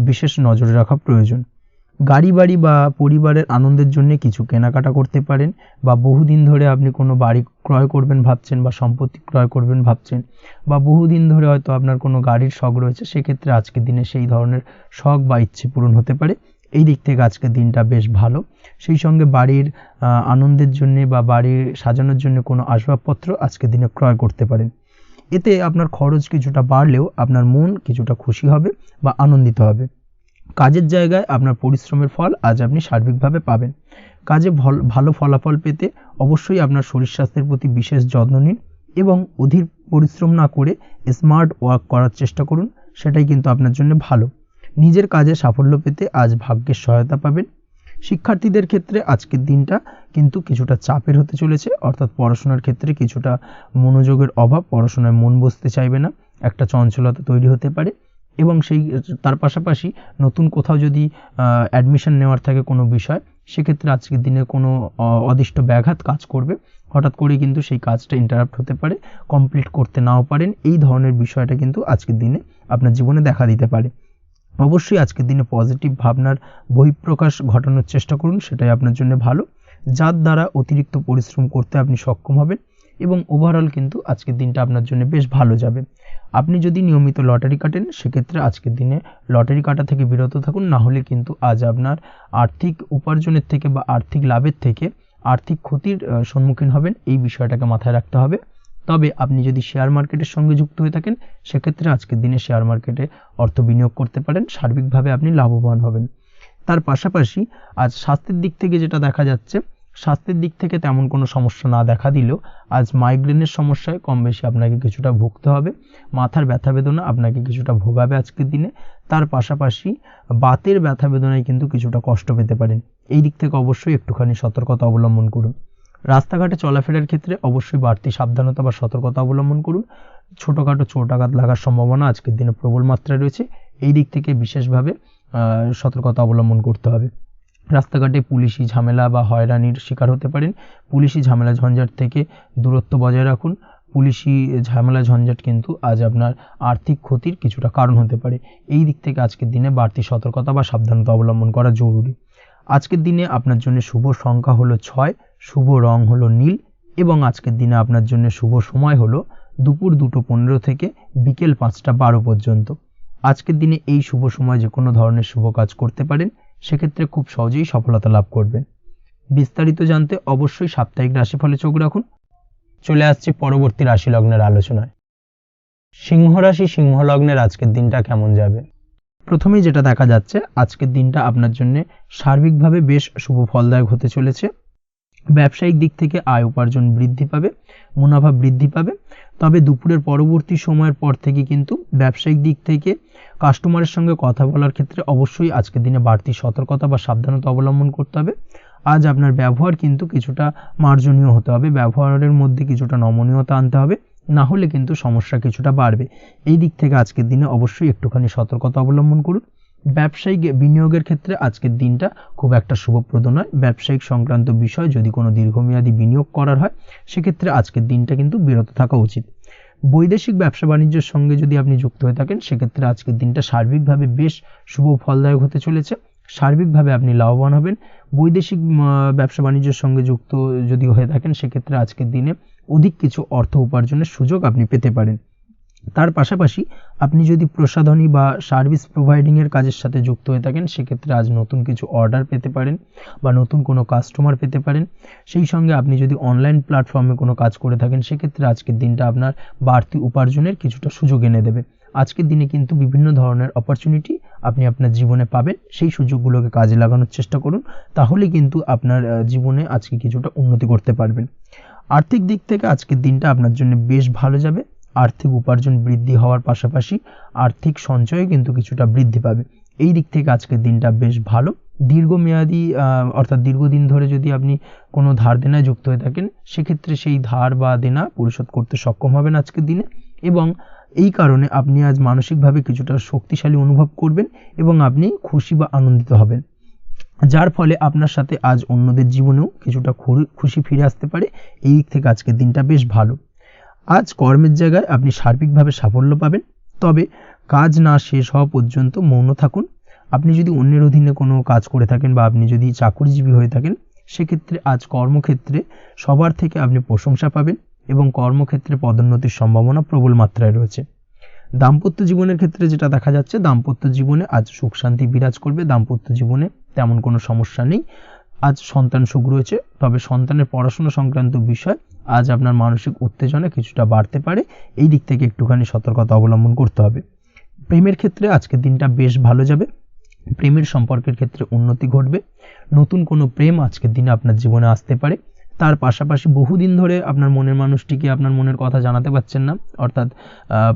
বিশেষ নজরে রাখা প্রয়োজন। গাড়ি বাড়ি বা পরিবারের আনন্দের জন্য কিছু কেনাকাটা করতে পারেন, বা বহুদিন ধরে আপনি কোনো বাড়ি ক্রয় করবেন ভাবছেন বা সম্পত্তি ক্রয় করবেন ভাবছেন, বা বহুদিন ধরে হয়তো আপনার কোনো গাড়ির শখ রয়েছে, সেক্ষেত্রে আজকের দিনে সেই ধরনের শখ বা ইচ্ছে পূরণ হতে পারে। এই দিক থেকে আজকের দিনটা বেশ ভালো। সেই সঙ্গে বাড়ির আনন্দের জন্য বা বাড়ির সাজানোর জন্য কোনো আসবাবপত্র আজকের দিনে ক্রয় করতে পারেন। এতে আপনার খরচ কিছুটা বাড়লেও আপনার মন কিছুটা খুশি হবে বা আনন্দিত হবে। কাজের জায়গায় আপনার পরিশ্রমের ফল আজ আপনি সার্বিকভাবে পাবেন। কাজে ভালো ফলাফল পেতে অবশ্যই আপনার শরীর স্বাস্থ্যের প্রতি বিশেষ যত্ন নিন এবং অধীর পরিশ্রম না করে স্মার্ট ওয়ার্ক করার চেষ্টা করুন, সেটাই কিন্তু আপনার জন্য ভালো। নিজের কাজে সাফল্য পেতে আজ ভাগ্যের সহায়তা পাবেন। শিক্ষার্থীদের ক্ষেত্রে আজকের দিনটা কিন্তু কিছুটা চাপের হতে চলেছে, অর্থাৎ পড়াশোনার ক্ষেত্রে কিছুটা মনোযোগের অভাব, পড়াশোনায় মন বসতে চাইবে না, একটা চঞ্চলতা তৈরি হতে পারে। এবং তার পাশাপাশি নতুন কোথাও যদি অ্যাডমিশন নেওয়ার থাকে কোনো বিষয়, সেক্ষেত্রে আজকের দিনে কোনো অদিষ্ট ব্যাঘাত কাজ করবে। হঠাৎ করে কিন্তু সেই কাজটা ইন্টারাপ্ট হতে পারে, কমপ্লিট করতে নাও পারেন। এই ধরনের বিষয়টা কিন্তু আজকের দিনে আপনার জীবনে দেখা দিতে পারে। অবশ্যই আজকের দিনে পজিটিভ ভাবনার বহিঃপ্রকাশ ঘটানোর চেষ্টা করুন, সেটাই আপনার জন্য ভালো, যার দ্বারা অতিরিক্ত পরিশ্রম করতে আপনি সক্ষম হবেন এবং ওভারঅল কিন্তু আজকের দিনটা আপনার জন্য বেশ ভালো যাবে। আপনি যদি নিয়মিত লটারি কাটেন, সেক্ষেত্রে আজকের দিনে লটারি কাটা থেকে বিরত থাকুন, না হলে কিন্তু আজ আপনার আর্থিক উপার্জনের থেকে বা আর্থিক লাভের থেকে আর্থিক ক্ষতির সম্মুখীন হবেন। এই বিষয়টাকে মাথায় রাখতে হবে। তবে আপনি যদি শেয়ার মার্কেটের সঙ্গে যুক্ত হয়ে থাকেন, সেক্ষেত্রে আজকের দিনে শেয়ার মার্কেটে অর্থ বিনিয়োগ করতে পারেন, সার্বিকভাবে আপনি লাভবান হবেন। তার পাশাপাশি আজ স্বাস্থ্যের দিক থেকে যেটা দেখা যাচ্ছে, স্বাস্থ্যের দিক থেকে তেমন কোনো সমস্যা না দেখা দিলেও আজ মাইগ্রেনের সমস্যায় কম বেশি আপনাকে কিছুটা ভুগতে হবে। মাথার ব্যথা বেদনা আপনাকে কিছুটা ভোগাবে আজকের দিনে। তার পাশাপাশি বাতের ব্যথা বেদনায় কিন্তু কিছুটা কষ্ট পেতে পারেন। এই দিক থেকে অবশ্যই একটুখানি সতর্কতা অবলম্বন করুন। রাস্তাঘাটে চলাফেরার ক্ষেত্রে অবশ্যই বাড়তি সাবধানতা বা সতর্কতা অবলম্বন করুন। ছোটোখাটো চোট আঘাত লাগার সম্ভাবনা আজকের দিনে প্রবল মাত্রায় রয়েছে। এই দিক থেকে বিশেষভাবে সতর্কতা অবলম্বন করতে হবে। রাস্তাঘাটে পুলিশি ঝামেলা বা হয়রানির শিকার হতে পারেন। পুলিশি ঝামেলা ঝঞ্ঝাট থেকে দূরত্ব বজায় রাখুন। পুলিশি ঝামেলা ঝঞ্ঝাট কিন্তু আজ আপনার আর্থিক ক্ষতির কিছুটা কারণ হতে পারে। এই দিক থেকে আজকের দিনে বাড়তি সতর্কতা বা সাবধানতা অবলম্বন করা জরুরি। আজকের দিনে আপনার জন্য শুভ সংখ্যা হলো 6, শুভ রং হলো নীল এবং আজকের দিনে আপনার জন্য শুভ সময় হলো দুপুর 2:15 থেকে বিকেল 5:12 পর্যন্ত। আজকের দিনে এই শুভ সময় যে কোনো ধরনের শুভ কাজ করতে পারেন, সেক্ষেত্রে খুব সহজেই সফলতা লাভ করবেন। বিস্তারিত জানতে অবশ্যই সাপ্তাহিক রাশিফলে চোখ রাখুন। চলে আসছি পরবর্তী রাশি লগ্নের আলোচনায়। সিংহ রাশি সিংহ লগ্নের আজকের দিনটা কেমন যাবে? প্রথমেই যেটা দেখা যাচ্ছে, আজকের দিনটা আপনার জন্য সার্বিকভাবে বেশ শুভ ফলদায়ক হতে চলেছে। ব্যবসায়িক দিক থেকে আয় উপার্জন বৃদ্ধি পাবে, মুনাফা বৃদ্ধি পাবে। তবে দুপুরের পরবর্তী সময়ের পর থেকে কিন্তু ব্যবসায়িক দিক থেকে কাস্টমারের সঙ্গে কথা বলার ক্ষেত্রে অবশ্যই আজকের দিনে বাড়তি সতর্কতা বা সাবধানতা অবলম্বন করতে হবে। আজ আপনার ব্যবহার কিন্তু কিছুটা মার্জনীয় হতে হবে, ব্যবহারের মধ্যে কিছুটা নমনীয়তা আনতে হবে, না হলে কিন্তু সমস্যা কিছুটা বাড়বে। এই দিক থেকে আজকের দিনে অবশ্যই একটুখানি সতর্কতা অবলম্বন করুন। ব্যবসায়িক বিনিয়োগের ক্ষেত্রে আজকের দিনটা খুব একটা শুভপ্রদ নয়। ব্যবসায়িক সংক্রান্ত বিষয় যদি কোনো দীর্ঘমেয়াদী বিনিয়োগ করার হয়, সেক্ষেত্রে আজকের দিনটা কিন্তু বিরত থাকা উচিত। বৈদেশিক ব্যবসা বাণিজ্যের সঙ্গে যদি আপনি যুক্ত হয়ে থাকেন, সেক্ষেত্রে আজকের দিনটা সার্বিকভাবে বেশ শুভ ফলদায়ক হতে চলেছে। সার্বিকভাবে আপনি লাভবান হবেন। বৈদেশিক ব্যবসা বাণিজ্যের সঙ্গে যুক্ত যদি হয়ে থাকেন, সেক্ষেত্রে আজকের দিনে অধিক কিছু অর্থ উপার্জনের সুযোগ আপনি পেতে পারেন। তার পাশাপাশি আপনি যদি প্রসাধনী বা সার্ভিস প্রোভাইডিংয়ের কাজের সাথে যুক্ত হয়ে থাকেন, সেক্ষেত্রে আজ নতুন কিছু অর্ডার পেতে পারেন বা নতুন কোনো কাস্টমার পেতে পারেন। সেই সঙ্গে আপনি যদি অনলাইন প্ল্যাটফর্মে কোনো কাজ করে থাকেন, সেক্ষেত্রে আজকের দিনটা আপনার বাড়তি উপার্জনের কিছুটা সুযোগ এনে দেবে। আজকের দিনে কিন্তু বিভিন্ন ধরনের অপরচুনিটি আপনি আপনার জীবনে পাবেন। সেই সুযোগগুলোকে কাজে লাগানোর চেষ্টা করুন, তাহলে কিন্তু আপনার জীবনে আজকে কিছুটা উন্নতি করতে পারবেন। আর্থিক দিক থেকে আজকের দিনটা আপনার জন্য বেশ ভালো যাবে। আর্থিক উপার্জন বৃদ্ধি হওয়ার পাশাপাশি আর্থিক সঞ্চয় কিন্তু কিছুটা বৃদ্ধি পাবে। এই দিক থেকে আজকের দিনটা বেশ ভালো। দীর্ঘমেয়াদী অর্থাৎ দীর্ঘদিন ধরে যদি আপনি কোনো ধার দেনায় যুক্ত হয়ে থাকেন, সেক্ষেত্রে সেই ধার বা দেনা পরিশোধ করতে সক্ষম হবেন আজকের দিনে, এবং এই কারণে আপনি আজ মানসিকভাবে কিছুটা শক্তিশালী অনুভব করবেন এবং আপনি খুশি বা আনন্দিত হবেন, যার ফলে আপনার সাথে আজ অন্যদের জীবনেও কিছুটা খুশি ফিরে আসতে পারে। এই দিক থেকে আজকের দিনটা বেশ ভালো। আজ কর্মের জায়গায় আপনি সার্বিকভাবে সাফল্য পাবেন, তবে কাজ না শেষ হওয়া পর্যন্ত মৌন থাকুন। আপনি যদি অন্যের অধীনে কোনো কাজ করে থাকেন বা আপনি যদি চাকরিজীবী হয়ে থাকেন, সেক্ষেত্রে আজ কর্মক্ষেত্রে সবার থেকে আপনি প্রশংসা পাবেন এবং কর্মক্ষেত্রে পদোন্নতির সম্ভাবনা প্রবল মাত্রায় রয়েছে। দাম্পত্য জীবনের ক্ষেত্রে যেটা দেখা যাচ্ছে, দাম্পত্য জীবনে আজ সুখ শান্তি বিরাজ করবে। দাম্পত্য জীবনে তেমন কোনো সমস্যা নেই। আজ সন্তান সুখ রয়েছে, তবে সন্তানের পড়াশোনা সংক্রান্ত বিষয় আজ আপনার মানসিক উত্তেজনা কিছুটা বাড়তে পারে। এই দিক থেকে একটুখানি সতর্কতা অবলম্বন করতে হবে। প্রেমের ক্ষেত্রে আজকের দিনটা বেশ ভালো যাবে। প্রেমের সম্পর্কের ক্ষেত্রে উন্নতি ঘটবে। নতুন কোনো প্রেম আজকের দিনে আপনার জীবনে আসতে পারে। তার পাশাপাশি বহুদিন ধরে আপনার মনের মানুষটিকে আপনার মনের কথা জানাতে পারছেন না, অর্থাৎ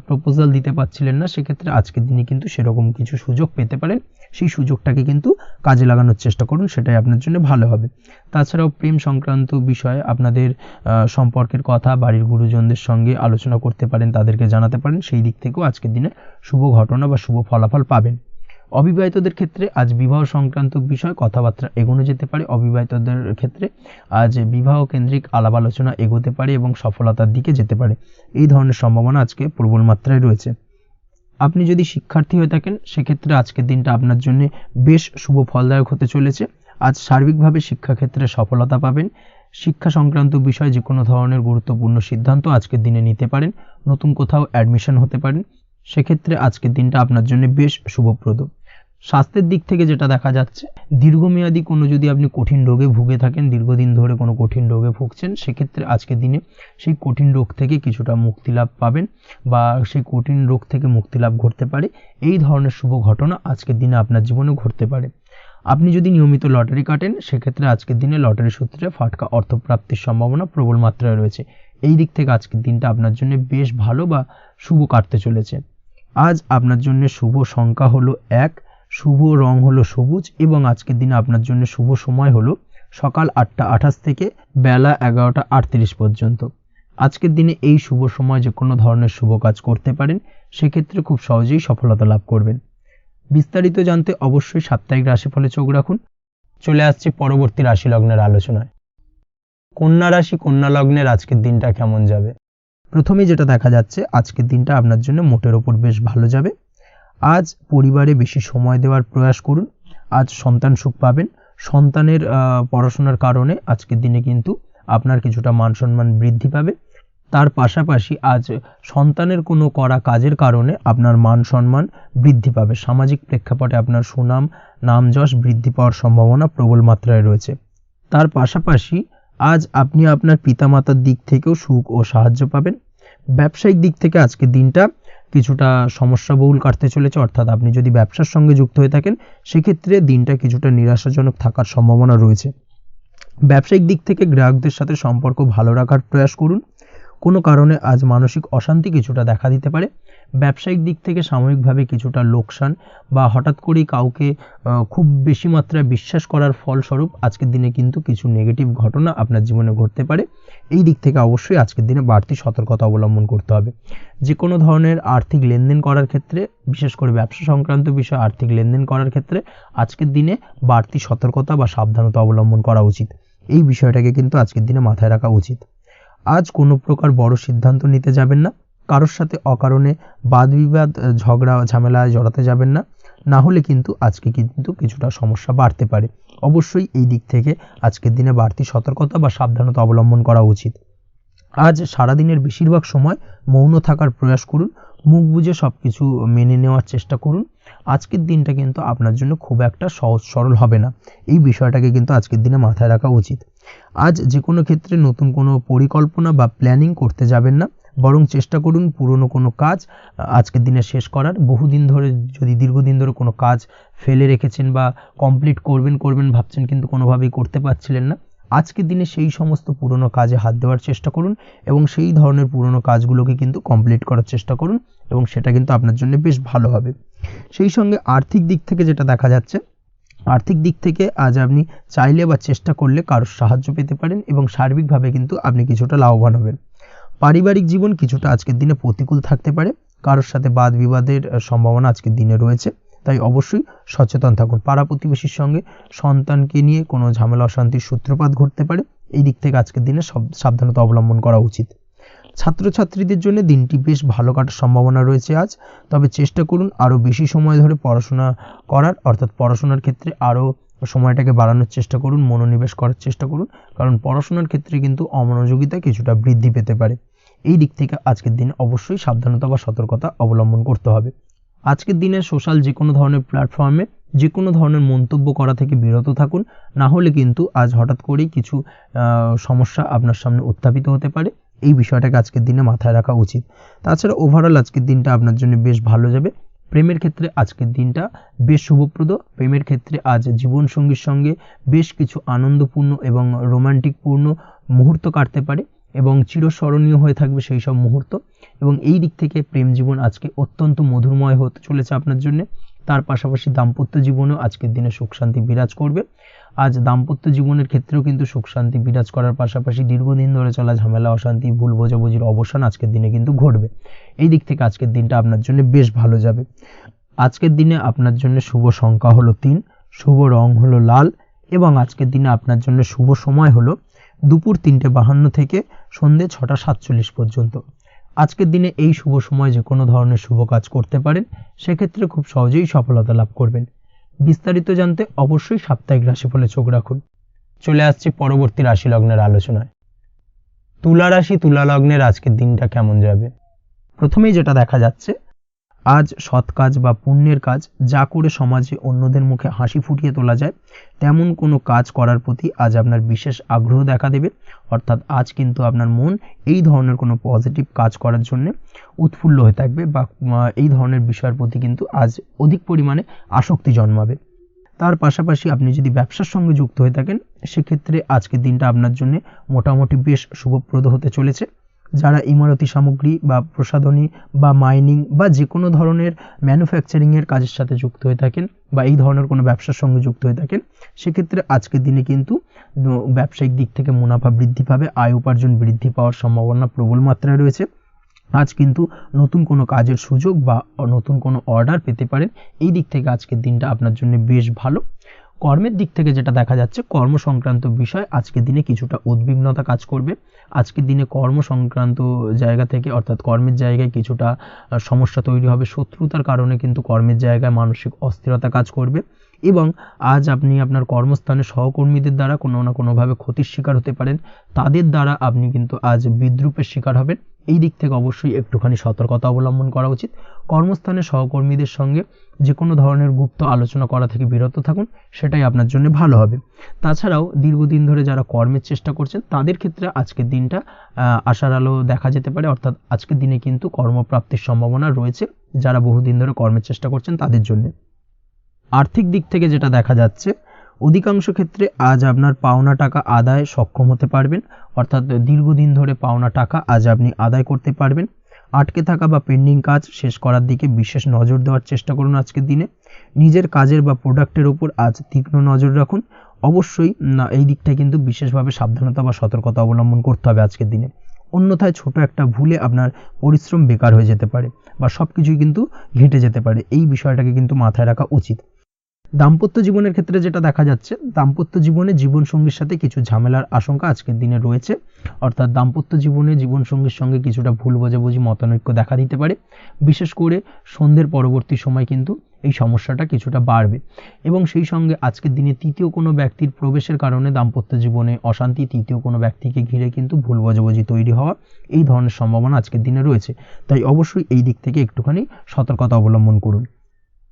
প্রপোজাল দিতে পারছিলেন না, সেক্ষেত্রে আজকের দিনে কিন্তু সেরকম কিছু সুযোগ পেতে পারেন। সেই সুযোগটাকে কিন্তু কাজে লাগানোর চেষ্টা করুন, সেটাই আপনার জন্য ভালো হবে। তাছাড়াও প্রেম সংক্রান্ত বিষয়ে আপনাদের সম্পর্কের কথা বাড়ির গুরুজনদের সঙ্গে আলোচনা করতে পারেন, তাদেরকে জানাতে পারেন। সেই দিক থেকেও আজকের দিনে শুভ ঘটনা বা শুভ ফলাফল পাবেন। অবিবাহিতদের ক্ষেত্রে আজ বিবাহ সংক্রান্ত বিষয় কথাবার্তা এগোনো যেতে পারে। অবিবাহিতদের ক্ষেত্রে আজ বিবাহ কেন্দ্রিক আলাপ আলোচনা এগোতে পারে এবং সফলতার দিকে যেতে পারে। এই ধরনের সম্ভাবনা আজকে প্রবল মাত্রায় রয়েছে। আপনি যদি শিক্ষার্থী হয়ে থাকেন, সেক্ষেত্রে আজকের দিনটা আপনার জন্য বেশ শুভ ফলদায়ক হতে চলেছে। আজ সার্বিকভাবে শিক্ষাক্ষেত্রে সফলতা পাবেন। শিক্ষা সংক্রান্ত বিষয়ে যে কোনো ধরনের গুরুত্বপূর্ণ সিদ্ধান্ত আজকের দিনে নিতে পারেন। নতুন কোথাও অ্যাডমিশন হতে পারেন, সেক্ষেত্রে আজকের দিনটা আপনার জন্য বেশ শুভপ্রদ। স্বাস্থ্যের দিক থেকে যেটা দেখা যাচ্ছে, দীর্ঘমেয়াদী কোনো যদি আপনি কঠিন রোগে ভুগে থাকেন, দীর্ঘদিন ধরে কোনো কঠিন রোগে ভুগছেন, সেক্ষেত্রে আজকের দিনে সেই কঠিন রোগ থেকে কিছুটা মুক্তি লাভ পাবেন বা সেই কঠিন রোগ থেকে মুক্তি লাভ ঘটতে পারে। এই ধরনের শুভ ঘটনা আজকের দিনে আপনার জীবনে ঘটতে পারে। আপনি যদি নিয়মিত লটারি কাটেন, সেক্ষেত্রে আজকের দিনে লটারি সূত্রে ফাটকা অর্থপ্রাপ্তির সম্ভাবনা প্রবল মাত্রায় রয়েছে। এই দিক থেকে আজকের দিনটা আপনার জন্য বেশ ভালো বা শুভ কাটতে চলেছে। আজ আপনার জন্য শুভ সংখ্যা হলো 1, শুভ রং হলো সবুজ এবং আজকের দিনে আপনার জন্য শুভ সময় হলো সকাল 8টা 28 থেকে বেলা 11টা 38 পর্যন্ত। আজকের দিনে এই শুভ সময় যে কোনো ধরনের শুভ কাজ করতে পারেন, সেক্ষেত্রে খুব সহজেই সফলতা লাভ করবেন। বিস্তারিত জানতে অবশ্যই সাপ্তাহিক রাশিফলে চোখ রাখুন। চলে আসছি পরবর্তী রাশি লগ্নের আলোচনায়। কন্যা রাশি কন্যা লগ্নের আজকের দিনটা কেমন যাবে? প্রথমেই যেটা দেখা যাচ্ছে, আজকের দিনটা আপনার জন্য মোটের ওপর বেশ ভালো যাবে। আজ পরিবারে বেশি সময় দেওয়ার প্রয়াস করুন। আজ সন্তান সুখ পাবেন। সন্তানের পড়াশোনার কারণে আজকের দিনে কিন্তু আপনার কিছুটা মান সম্মান বৃদ্ধি পাবে। তার পাশাপাশি আজ সন্তানের কোনো করা কাজের কারণে আপনার মান সম্মান বৃদ্ধি পাবে। সামাজিক প্রেক্ষাপটে আপনার সুনাম নাম যশ বৃদ্ধি পাওয়ার সম্ভাবনা প্রবল মাত্রায় রয়েছে। তার পাশাপাশি আজ আপনি আপনার পিতামাতার দিক থেকেও সুখ ও সাহায্য পাবেন। ব্যবসায়িক দিক থেকে আজকের দিনটা কিছুটা সমস্যাবহুল কাটতে চলেছে, অর্থাৎ আপনি যদি ব্যবসার সঙ্গে যুক্ত হয়ে থাকেন সেক্ষেত্রে দিনটা কিছুটা নিরাশাজনক থাকার সম্ভাবনা রয়েছে। ব্যবসায়িক দিক থেকে গ্রাহকদের সাথে সম্পর্ক ভালো রাখার প্রয়াস করুন। কোনো কারণে আজ মানসিক অশান্তি কিছুটা দেখা দিতে পারে। ব্যবসায়িক দিক থেকে সাময়িকভাবে কিছুটা লোকসান বা হঠাৎ করেই কাউকে খুব বেশি মাত্রায় বিশ্বাস করার ফলস্বরূপ আজকের দিনে কিন্তু কিছু নেগেটিভ ঘটনা আপনার জীবনে ঘটতে পারে। এই দিক থেকে অবশ্যই আজকের দিনে বাড়তি সতর্কতা অবলম্বন করতে হবে। যে কোনো ধরনের আর্থিক লেনদেন করার ক্ষেত্রে, বিশেষ করে ব্যবসা সংক্রান্ত বিষয়ে আর্থিক লেনদেন করার ক্ষেত্রে আজকের দিনে বাড়তি সতর্কতা বা সাবধানতা অবলম্বন করা উচিত। এই বিষয়টাকে কিন্তু আজকের দিনে মাথায় রাখা উচিত। আজ কোনো প্রকার বড় সিদ্ধান্ত নিতে যাবেন না। কারোর সাথে অকারণে বাদবিবাদ, ঝগড়া, ঝামেলায় জড়াতে যাবেন না, না হলে কিন্তু আজকে কিন্তু কিছুটা সমস্যা বাড়তে পারে। অবশ্যই এই দিক থেকে আজকের দিনে বাড়তি সতর্কতা বা সাবধানতা অবলম্বন করা উচিত। আজ সারাদিনের বেশিরভাগ সময় মৌন থাকার প্রয়াস করুন, মুখ বুজে সব কিছু মেনে নেওয়ার চেষ্টা করুন। আজকের দিনটা কিন্তু আপনার জন্য খুব একটা সহজ সরল হবে না, এই বিষয়টাকে কিন্তু আজকের দিনে মাথায় রাখা উচিত। আজ যে কোনো ক্ষেত্রে নতুন কোনো পরিকল্পনা বা প্ল্যানিং করতে যাবেন না, বরং চেষ্টা করুন পুরনো কোনো কাজ আজকের দিনে শেষ করার। বহুদিন ধরে যদি দীর্ঘদিন ধরে কোনো কাজ ফেলে রেখেছেন বা কমপ্লিট করবেন ভাবছেন কিন্তু কোনোভাবেই করতে পারছিলেন না, আজকের দিনে সেই সমস্ত পুরনো কাজে হাত দেওয়ার চেষ্টা করুন এবং সেই ধরনের পুরনো কাজগুলোকে কিন্তু কমপ্লিট করার চেষ্টা করুন এবং সেটা কিন্তু আপনার জন্য বেশ ভালো হবে। সেই সঙ্গে আর্থিক দিক থেকে যেটা দেখা যাচ্ছে, আর্থিক দিক থেকে আজ আপনি চাইলে বা চেষ্টা করলে কারোর সাহায্য পেতে পারেন এবং সার্বিকভাবে কিন্তু আপনি কিছুটা লাভবান হবেন। পারিবারিক জীবন কিছুটা আজকের দিনে প্রতিকূল থাকতে পারে, কারোর সাথে বাদ বিবাদের সম্ভাবনা আজকের দিনে রয়েছে, তাই অবশ্যই সচেতন থাকুন। পাড়া প্রতিবেশীর সঙ্গে সন্তানকে নিয়ে কোনো ঝামেলা অশান্তির সূত্রপাত ঘটতে পারে, এই দিক থেকে আজকের দিনে সাবধানতা অবলম্বন করা উচিত। ছাত্রছাত্রীদের জন্য দিনটি বেশ ভালো কাটার সম্ভাবনা রয়েছে আজ, তবে চেষ্টা করুন আরও বেশি সময় ধরে পড়াশোনা করার, অর্থাৎ পড়াশোনার ক্ষেত্রে আরও সময়টাকে বাড়ানোর চেষ্টা করুন, মনোনিবেশ করার চেষ্টা করুন, কারণ পড়াশোনার ক্ষেত্রে কিন্তু অমনোযোগিতা কিছুটা বৃদ্ধি পেতে পারে। এই দিক থেকে আজকের দিনে অবশ্যই সাবধানতা বা সতর্কতা অবলম্বন করতে হবে। আজকের দিনে সোশ্যাল যে কোনো ধরনের প্ল্যাটফর্মে যে কোনো ধরনের মন্তব্য করা থেকে বিরত থাকুন, না হলে কিন্তু আজ হঠাৎ করেই কিছু সমস্যা আপনার সামনে উত্থাপিত হতে পারে। এই বিষয়টাকে আজকের দিনে মাথায় রাখা উচিত। তাছাড়া ওভারঅল আজকের দিনটা আপনার জন্য বেশ ভালো যাবে। প্রেমের ক্ষেত্রে আজকের দিনটা বেশ শুভপ্রদ। প্রেমের ক্ষেত্রে আজ জীবনসঙ্গীর সঙ্গে বেশ কিছু আনন্দপূর্ণ এবং রোমান্টিকপূর্ণ মুহূর্ত কাটতে পারে এবং চিরস্মরণীয় হয়ে থাকবে সেই সব মুহূর্ত, এবং এই দিক থেকে প্রেম জীবন আজকে অত্যন্ত মধুরময় হতে চলেছে আপনার জন্য। তার পাশাপাশি দাম্পত্য জীবনেও আজকের দিনে সুখ শান্তি বিরাজ করবে। আজ দাম্পত্য জীবনের ক্ষেত্রেও কিন্তু সুখ শান্তি বিরাজ করার পাশাপাশি দীর্ঘদিন ধরে চলা ঝামেলা অশান্তি ভুল বোঝাবুঝির অবসান আজকের দিনে কিন্তু ঘটবে। এই দিক থেকে আজকের দিনটা আপনার জন্য বেশ ভালো যাবে। আজকের দিনে আপনার জন্য শুভ সংখ্যা হলো 3, শুভ রং হলো লাল এবং আজকের দিনে আপনার জন্য শুভ সময় হলো দুপুর 3:52 থেকে সন্ধ্যে 6:47 পর্যন্ত। আজকের দিনে এই শুভ সময় যে কোনো ধরনের শুভ কাজ করতে পারেন, সেক্ষেত্রে খুব সহজেই সফলতা লাভ করবেন। বিস্তারিত জানতে অবশ্যই সাপ্তাহিক রাশিফলে চোখ রাখুন। চলে আসছি পরবর্তী রাশি লগ্নের আলোচনায়। তুলা রাশি, তুলা লগ্নের আজকের দিনটা কেমন যাবে? প্রথমেই যেটা দেখা যাচ্ছে, আজ সৎ কাজ বা পুণ্যের কাজ যা করে সমাজে অন্যদের মুখে হাসি ফুটিয়ে তোলা যায় তেমন কোনো কাজ করার প্রতি আজ আপনার বিশেষ আগ্রহ দেখা দেবে। অর্থাৎ আজ কিন্তু আপনার মন এই ধরনের কোনো পজিটিভ কাজ করার জন্য উৎফুল্ল হয়ে থাকবে বা এই ধরনের বিষয়ের প্রতি কিন্তু আজ অধিক পরিমাণে আসক্তি জন্মাবে। তার পাশাপাশি আপনি যদি ব্যবসার সঙ্গে যুক্ত হয়ে থাকেন, সেক্ষেত্রে আজকের দিনটা আপনার জন্য মোটামুটি বেশ শুভপ্রদ হতে চলেছে। যারা ইমারতি সামগ্রী বা প্রসাধনী বা মাইনিং বা যে কোনো ধরনের ম্যানুফ্যাকচারিংয়ের কাজের সাথে যুক্ত হয়ে থাকেন বা এই ধরনের কোনো ব্যবসার সঙ্গে যুক্ত হয়ে থাকেন, সেক্ষেত্রে আজকের দিনে কিন্তু ব্যবসায়িক দিক থেকে মুনাফা বৃদ্ধি পাবে, আয় উপার্জন বৃদ্ধি পাওয়ার সম্ভাবনা প্রবল মাত্রায় রয়েছে। আজ কিন্তু নতুন কোনো কাজের সুযোগ বা নতুন কোনো অর্ডার পেতে পারেন। এই দিক থেকে আজকের দিনটা আপনার জন্য বেশ ভালো। কর্মের দিক থেকে যেটা দেখা যাচ্ছে, কর্ম সংক্রান্ত বিষয় আজকের দিনে কিছুটা উদ্বিগ্নতা কাজ করবে। আজকের দিনে কর্ম সংক্রান্ত জায়গা থেকে, অর্থাৎ কর্মের জায়গায় কিছুটা সমস্যা তৈরি হবে। শত্রুতার কারণে কিন্তু কর্মের জায়গায় মানসিক অস্থিরতা কাজ করবে এবং আজ আপনি আপনার কর্মস্থানে সহকর্মীদের দ্বারা কোনো না কোনোভাবে ক্ষতির শিকার হতে পারেন। তাদের দ্বারা আপনি কিন্তু আজ বিদ্রূপের শিকার হবেন। এই দিক থেকে অবশ্যই একটুখানি সতর্কতা অবলম্বন করা উচিত। কর্মস্থানে সহকর্মীদের সঙ্গে যে কোনো ধরনের গুপ্ত আলোচনা করা থেকে বিরত থাকুন, সেটাই আপনার জন্য ভালো হবে। তাছাড়াও দীর্ঘদিন ধরে যারা কর্মের চেষ্টা করছেন তাদের ক্ষেত্রে আজকের দিনটা আশার আলো দেখা যেতে পারে, অর্থাৎ আজকের দিনে কিন্তু কর্মপ্রাপ্তির সম্ভাবনা রয়েছে যারা বহুদিন ধরে কর্মের চেষ্টা করছেন তাদের জন্য। আর্থিক দিক থেকে যেটা দেখা যাচ্ছে, অধিকাংশ ক্ষেত্রে আজ আপনার পাওনা টাকা আদায় সক্ষম হতে পারবেন, অর্থাৎ দীর্ঘদিন ধরে পাওনা টাকা আজ আপনি আদায় করতে পারবেন। আটকে থাকা বা পেন্ডিং কাজ শেষ করার দিকে বিশেষ নজর দেওয়ার চেষ্টা করুন আজকের দিনে। নিজের কাজের বা প্রোডাক্টের উপর আজ তীক্ষ্ণ নজর রাখুন। অবশ্যই এই দিকটায় কিন্তু বিশেষভাবে সাবধানতা বা সতর্কতা অবলম্বন করতে হবে আজকের দিনে, অন্যথায় ছোট একটা ভুলে আপনার পরিশ্রম বেকার হয়ে যেতে পারে বা সব কিছুই কিন্তু ঘেটে যেতে পারে। এই বিষয়টাকে কিন্তু মাথায় রাখা উচিত। দাম্পত্য জীবনের ক্ষেত্রে যেটা দেখা যাচ্ছে, দাম্পত্য জীবনে জীবনসঙ্গীর সাথে কিছু ঝামেলার আশঙ্কা আজকের দিনে রয়েছে, অর্থাৎ দাম্পত্য জীবনে জীবনসঙ্গীর সঙ্গে কিছুটা ভুল বোঝাবুঝি মতানৈক্য দেখা দিতে পারে। বিশেষ করে সন্ধ্যের পরবর্তী সময় কিন্তু এই সমস্যাটা কিছুটা বাড়বে এবং সেই সঙ্গে আজকের দিনে তৃতীয় কোনো ব্যক্তির প্রবেশের কারণে দাম্পত্য জীবনে অশান্তি, তৃতীয় কোনো ব্যক্তিকে ঘিরে কিন্তু ভুল বোঝাবুঝি তৈরি হওয়া, এই ধরনের সম্ভাবনা আজকের দিনে রয়েছে। তাই অবশ্যই এই দিক থেকে একটুখানি সতর্কতা অবলম্বন করুন।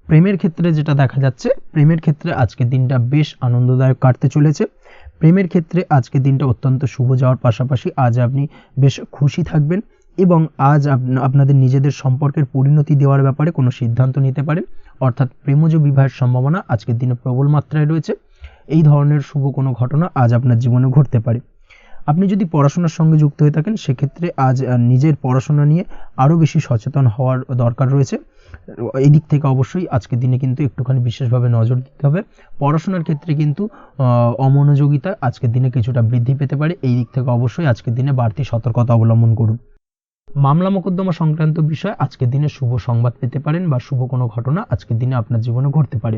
প্রেমের ক্ষেত্রে যেটা দেখা যাচ্ছে, প্রেমের ক্ষেত্রে আজকের দিনটা বেশ আনন্দদায়ক কাটতে চলেছে। প্রেমের ক্ষেত্রে আজকের দিনটা অত্যন্ত শুভ যাওয়ার পাশাপাশি আজ আপনি বেশ খুশি থাকবেন এবং আজ আপনাদের নিজেদের সম্পর্কের পরিণতি দেওয়ার ব্যাপারে কোনো সিদ্ধান্ত নিতে পারেন, অর্থাৎ প্রেমজ বিবাহের সম্ভাবনা আজকের দিনে প্রবল মাত্রায় রয়েছে। এই ধরনের শুভ কোনো ঘটনা আজ আপনার জীবনে ঘটতে পারে। আপনি যদি পড়াশোনার সঙ্গে যুক্ত হয়ে থাকেন সেক্ষেত্রে আজ নিজের পড়াশোনা নিয়ে আরও বেশি সচেতন হওয়ার দরকার রয়েছে। এই দিক থেকে অবশ্যই আজকের দিনে কিন্তু একটুখানি বিশেষভাবে নজর দিতে হবে। পড়াশোনার ক্ষেত্রে কিন্তু অমনোযোগিতা আজকের দিনে কিছুটা বৃদ্ধি পেতে পারে। এই দিক থেকে অবশ্যই আজকের দিনে বাড়তি সতর্কতা অবলম্বন করুন। মামলা মোকদ্দমা সংক্রান্ত বিষয় আজকের দিনে শুভ সংবাদ পেতে পারেন বা শুভ কোনো ঘটনা আজকের দিনে আপনার জীবনে ঘটতে পারে।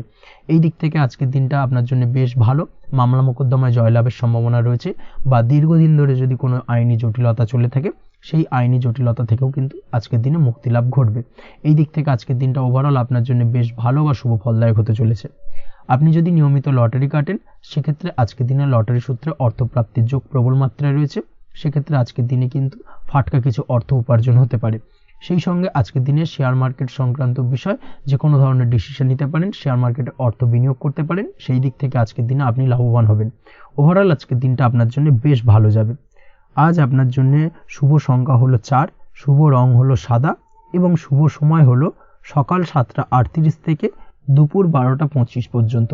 এই দিক থেকে আজকের দিনটা আপনার জন্য বেশ ভালো। মামলা মোকদ্দমায় জয়লাভের সম্ভাবনা রয়েছে বা দীর্ঘদিন ধরে যদি কোনো আইনি জটিলতা চলে থাকে সেই আইনি জটিলতা থেকেও কিন্তু আজকের দিনে মুক্তি লাভ ঘটবে। এই দিক থেকে আজকের দিনটা ওভারঅল আপনার জন্য বেশ ভালো বা শুভ ফলদায়ক হতে চলেছে। আপনি যদি নিয়মিত লটারি কাটেন সেক্ষেত্রে আজকের দিনে লটারি সূত্রে অর্থপ্রাপ্তির যোগ প্রবল মাত্রায় রয়েছে। সেক্ষেত্রে আজকের দিনে কিন্তু ফাটকা কিছু অর্থ উপার্জন হতে পারে। সেই সঙ্গে আজকের দিনে শেয়ার মার্কেট সংক্রান্ত বিষয় যে কোনো ধরনের ডিসিশন নিতে পারেন, শেয়ার মার্কেটে অর্থ বিনিয়োগ করতে পারেন, সেই দিক থেকে আজকের দিনে আপনি লাভবান হবেন। ওভারঅল আজকের দিনটা আপনার জন্য বেশ ভালো যাবে। আজ আপনার জন্য শুভ সংখ্যা হলো 4, শুভ রং হলো সাদা এবং শুভ সময় হলো সকাল 7:38 থেকে দুপুর 12:25 পর্যন্ত।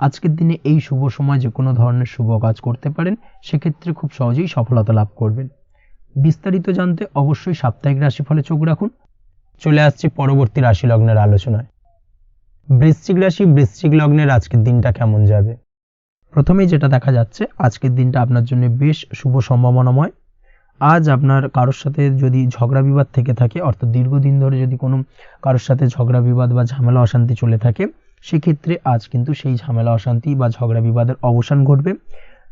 আজকের দিনে এই শুভ সময় যে কোনো ধরনের শুভ কাজ করতে পারেন, সেক্ষেত্রে খুব সহজেই সফলতা লাভ করবেন। বিস্তারিত জানতে অবশ্যই সাপ্তাহিক রাশিফলে চোখ রাখুন। চলে আসছি পরবর্তী রাশি লগ্নের আলোচনায়। বৃশ্চিক রাশি, বৃশ্চিক লগ্নের আজকের দিনটা কেমন যাবে? প্রথমেই যেটা দেখা যাচ্ছে, আজকের দিনটা আপনার জন্য বেশ শুভ সম্ভাবনাময়। আজ আপনার কারোর সাথে যদি ঝগড়া বিবাদ থেকে থাকে, অর্থাৎ দীর্ঘদিন ধরে যদি কোনো কারোর সাথে ঝগড়া বিবাদ বা ঝামেলা অশান্তি চলে থাকে, সেক্ষেত্রে আজ কিন্তু সেই ঝামেলা অশান্তি বা ঝগড়া বিবাদের অবসান ঘটবে।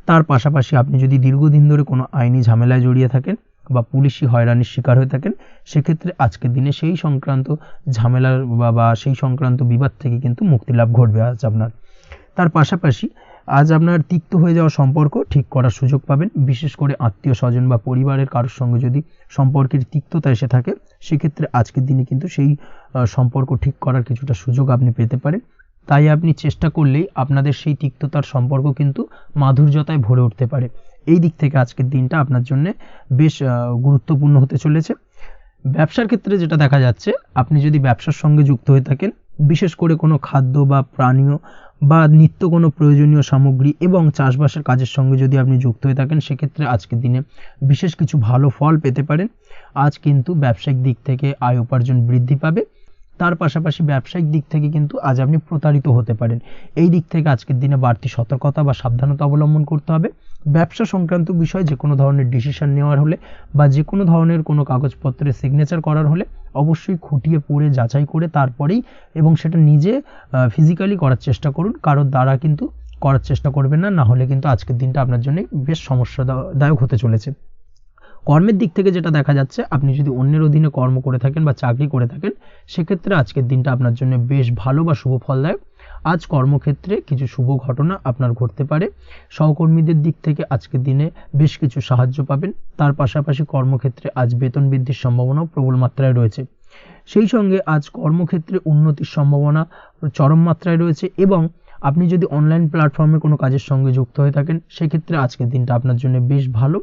তার পাশাপাশি আপনি যদি দীর্ঘদিন ধরে কোনো আইনি ঝামেলায় জড়িয়ে থাকেন বা পুলিশি হয়রানির শিকার হয়ে থাকেন, সেক্ষেত্রে আজকের দিনে সেই সংক্রান্ত ঝামেলার বা সেই সংক্রান্ত বিবাদ থেকে কিন্তু মুক্তি লাভ ঘটবে আজ আপনার। তার পাশাপাশি আজ আপনার তিক্ত হয়ে যাওয়া সম্পর্ক ঠিক করার সুযোগ পাবেন। বিশেষ করে আত্মীয় স্বজন বা পরিবারের কারোর সঙ্গে যদি সম্পর্কের তিক্ততা এসে থাকে, সেক্ষেত্রে আজকের দিনে কিন্তু সেই সম্পর্ক ঠিক করার কিছুটা সুযোগ আপনি পেতে পারেন। তাই আপনি চেষ্টা করলেই আপনাদের সেই তিক্ততার সম্পর্ক কিন্তু মাধুর্যতায় ভরে উঠতে পারে। এই দিক থেকে আজকের দিনটা আপনার জন্য বেশ গুরুত্বপূর্ণ হতে চলেছে। ব্যবসার ক্ষেত্রে যেটা দেখা যাচ্ছে, আপনি যদি ব্যবসার সঙ্গে যুক্ত হয়ে থাকেন, বিশেষ করে কোনো খাদ্য বা পানীয় বা নিত্য কোনো প্রয়োজনীয় সামগ্রী এবং চাষবাসের কাজের সঙ্গে যদি আপনি যুক্ত হয়ে থাকেন, সেক্ষেত্রে আজকের দিনে বিশেষ কিছু ভালো ফল পেতে পারেন। আজ কিন্তু ব্যবসায়িক দিক থেকে আয় উপার্জন বৃদ্ধি পাবে। তার পাশাপাশি ব্যবসায়িক দিক থেকে কিন্তু আজ আপনি প্রতারিত হতে পারেন। এই দিক থেকে আজকের দিনে বাড়তি সতর্কতা বা সাবধানতা অবলম্বন করতে হবে। ব্যবসা সংক্রান্ত বিষয়ে যে কোনো ধরনের ডিসিশন নেওয়ার হলে বা যে কোনো ধরনের কোনো কাগজপত্রে সিগনেচার করার হলে অবশ্যই খুঁটিয়ে পড়ে যাচাই করে তারপরেই এবং সেটা নিজে ফিজিক্যালি করার চেষ্টা করুন। কারোর দ্বারা কিন্তু করার চেষ্টা করবেন না, না হলে কিন্তু আজকের দিনটা আপনার জন্য বেশ সমস্যাদায়ক হতে চলেছে। কর্মের দিক থেকে যেটা দেখা যাচ্ছে, আপনি যদি অন্যের অধীনে কর্ম করে থাকেন বা চাকরি করে থাকেন, সেক্ষেত্রে আজকের দিনটা আপনার জন্য বেশ ভালো বা শুভ ফলদায়ক। আজ কর্মক্ষেত্রে কিছু শুভ ঘটনা আপনার ঘটতে পারে। সহকর্মীদের দিক থেকে আজকের দিনে বেশ কিছু সাহায্য পাবেন। তার পাশাপাশি কর্মক্ষেত্রে আজ বেতন বৃদ্ধির সম্ভাবনাও প্রবল মাত্রায় রয়েছে। সেই সঙ্গে আজ কর্মক্ষেত্রে উন্নতির সম্ভাবনা চরম মাত্রায় রয়েছে এবং আপনি যদি অনলাইন প্ল্যাটফর্মে কোনো কাজের সঙ্গে যুক্ত হয়ে থাকেন সেক্ষেত্রে আজকের দিনটা আপনার জন্য বেশ ভালো।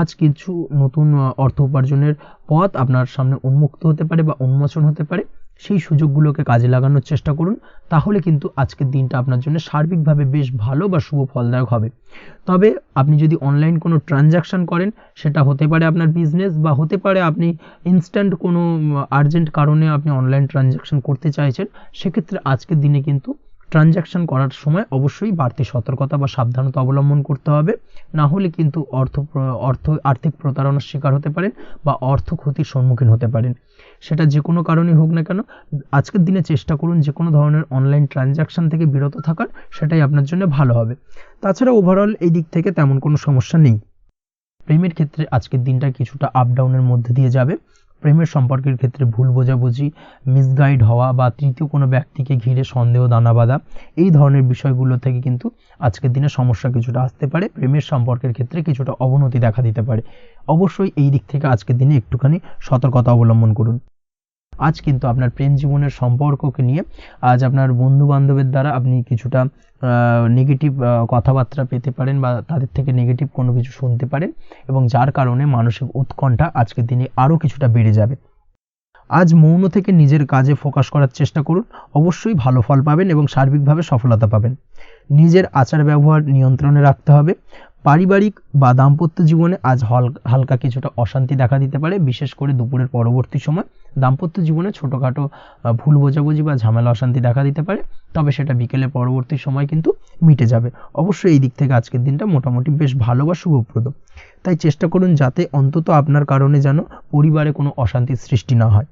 আজ কিছু নতুন অর্থ উপার্জনের পথ আপনার সামনে উন্মুক্ত হতে পারে বা উন্মোচন হতে পারে। সেই সুযোগগুলোকে কাজে লাগানোর চেষ্টা করুন, তাহলে কিন্তু আজকের দিনটা আপনার জন্য সার্বিকভাবে বেশ ভালো বা শুভ ফলদায়ক হবে। তবে আপনি যদি অনলাইন কোনো ট্রানজাকশন করেন, সেটা হতে পারে আপনার বিজনেস বা হতে পারে আপনি ইনস্ট্যান্ট কোনো আর্জেন্ট কারণে আপনি অনলাইন ট্রানজাকশন করতে চাইছেন, সেক্ষেত্রে আজকের দিনে কিন্তু ট্রানজাকশন করার সময় অবশ্যই বাড়তি সতর্কতা বা সাবধানতা অবলম্বন করতে হবে, না হলে কিন্তু আর্থিক প্রতারণার শিকার হতে পারেন বা অর্থ ক্ষতির সম্মুখীন হতে পারেন। সেটা যে কোনো কারণেই হোক না কেন, আজকের দিনে চেষ্টা করুন যে কোনো ধরনের অনলাইন ট্রানজাকশন থেকে বিরত থাকার, সেটাই আপনার জন্য ভালো হবে। তাছাড়া ওভারঅল এই দিক থেকে তেমন কোনো সমস্যা নেই। প্রেমের ক্ষেত্রে আজকের দিনটা কিছুটা আপ ডাউনের মধ্যে দিয়ে যাবে। প্রেমের সম্পর্কের ক্ষেত্রে ভুল বোঝাবুঝি, মিসগাইড হওয়া বা তৃতীয় কোনো ব্যক্তিকে ঘিরে সন্দেহ দানা বাঁধা, এই ধরনের বিষয়গুলো থেকে কিন্তু আজকের দিনে সমস্যা কিছুটা আসতে পারে। প্রেমের সম্পর্কের ক্ষেত্রে কিছুটা অবনতি দেখা দিতে পারে। অবশ্যই এই দিক থেকে আজকের দিনে একটুখানি সতর্কতা অবলম্বন করুন। আজ কিন্তু আপনার প্রেম জীবনের সম্পর্ককে নিয়ে আজ আপনার বন্ধু বান্ধবের দ্বারা আপনি কিছুটা নেগেটিভ কথাবার্তা পেতে পারেন বা তাদের থেকে নেগেটিভ কোনো কিছু শুনতে পারেন এবং যার কারণে মানসিক উৎকণ্ঠা আজকের দিনে আরও কিছুটা বেড়ে যাবে। আজ মৌন থেকে নিজের কাজে ফোকাস করার চেষ্টা করুন, অবশ্যই ভালো ফল পাবেন এবং সার্বিকভাবে সফলতা পাবেন। নিজের আচার ব্যবহার নিয়ন্ত্রণে রাখতে হবে। পারিবারিক বা দাম্পত্য জীবনে আজ হালকা কিছুটা অশান্তি দেখা দিতে পারে, বিশেষ করে দুপুরের পরবর্তী সময় দাম্পত্য জীবনে ছোটোখাটো ভুল বোঝাবুঝি বা ঝামেলা অশান্তি দেখা দিতে পারে, তবে সেটা বিকেলের পরবর্তী সময় কিন্তু মিটে যাবে। অবশ্যই এই দিক থেকে আজকের দিনটা মোটামুটি বেশ ভালো বা শুভপ্রদ। তাই চেষ্টা করুন যাতে অন্তত আপনার কারণে যেন পরিবারে কোনো অশান্তির সৃষ্টি না হয়।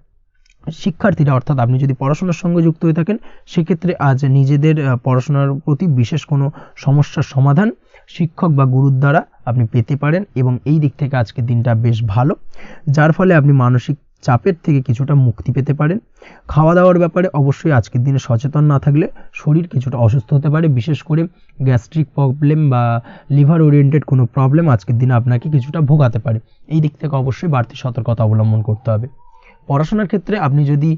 শিক্ষার্থীরা, অর্থাৎ আপনি যদি পড়াশোনার সঙ্গে যুক্ত হয়ে থাকেন, সেক্ষেত্রে আজ নিজেদের পড়াশোনার প্রতি বিশেষ কোনো সমস্যার সমাধান শিক্ষক বা গুরুর দ্বারা আপনি পেতে পারেন এবং এই দিক থেকে আজকের দিনটা বেশ ভালো, যার ফলে আপনি মানসিক চাপের থেকে কিছুটা মুক্তি পেতে পারেন। খাওয়া দাওয়ার ব্যাপারে অবশ্যই আজকের দিনে সচেতন না থাকলে শরীর কিছুটা অসুস্থ হতে পারে, বিশেষ করে গ্যাস্ট্রিক প্রবলেম বা লিভার ওরিয়েন্টেড কোনো প্রবলেম আজকের দিনে আপনাকে কিছুটা ভোগাতে পারে। এই দিক থেকে অবশ্যই বাড়তি সতর্কতা অবলম্বন করতে হবে। পড়াশোনার ক্ষেত্রে আপনি যদি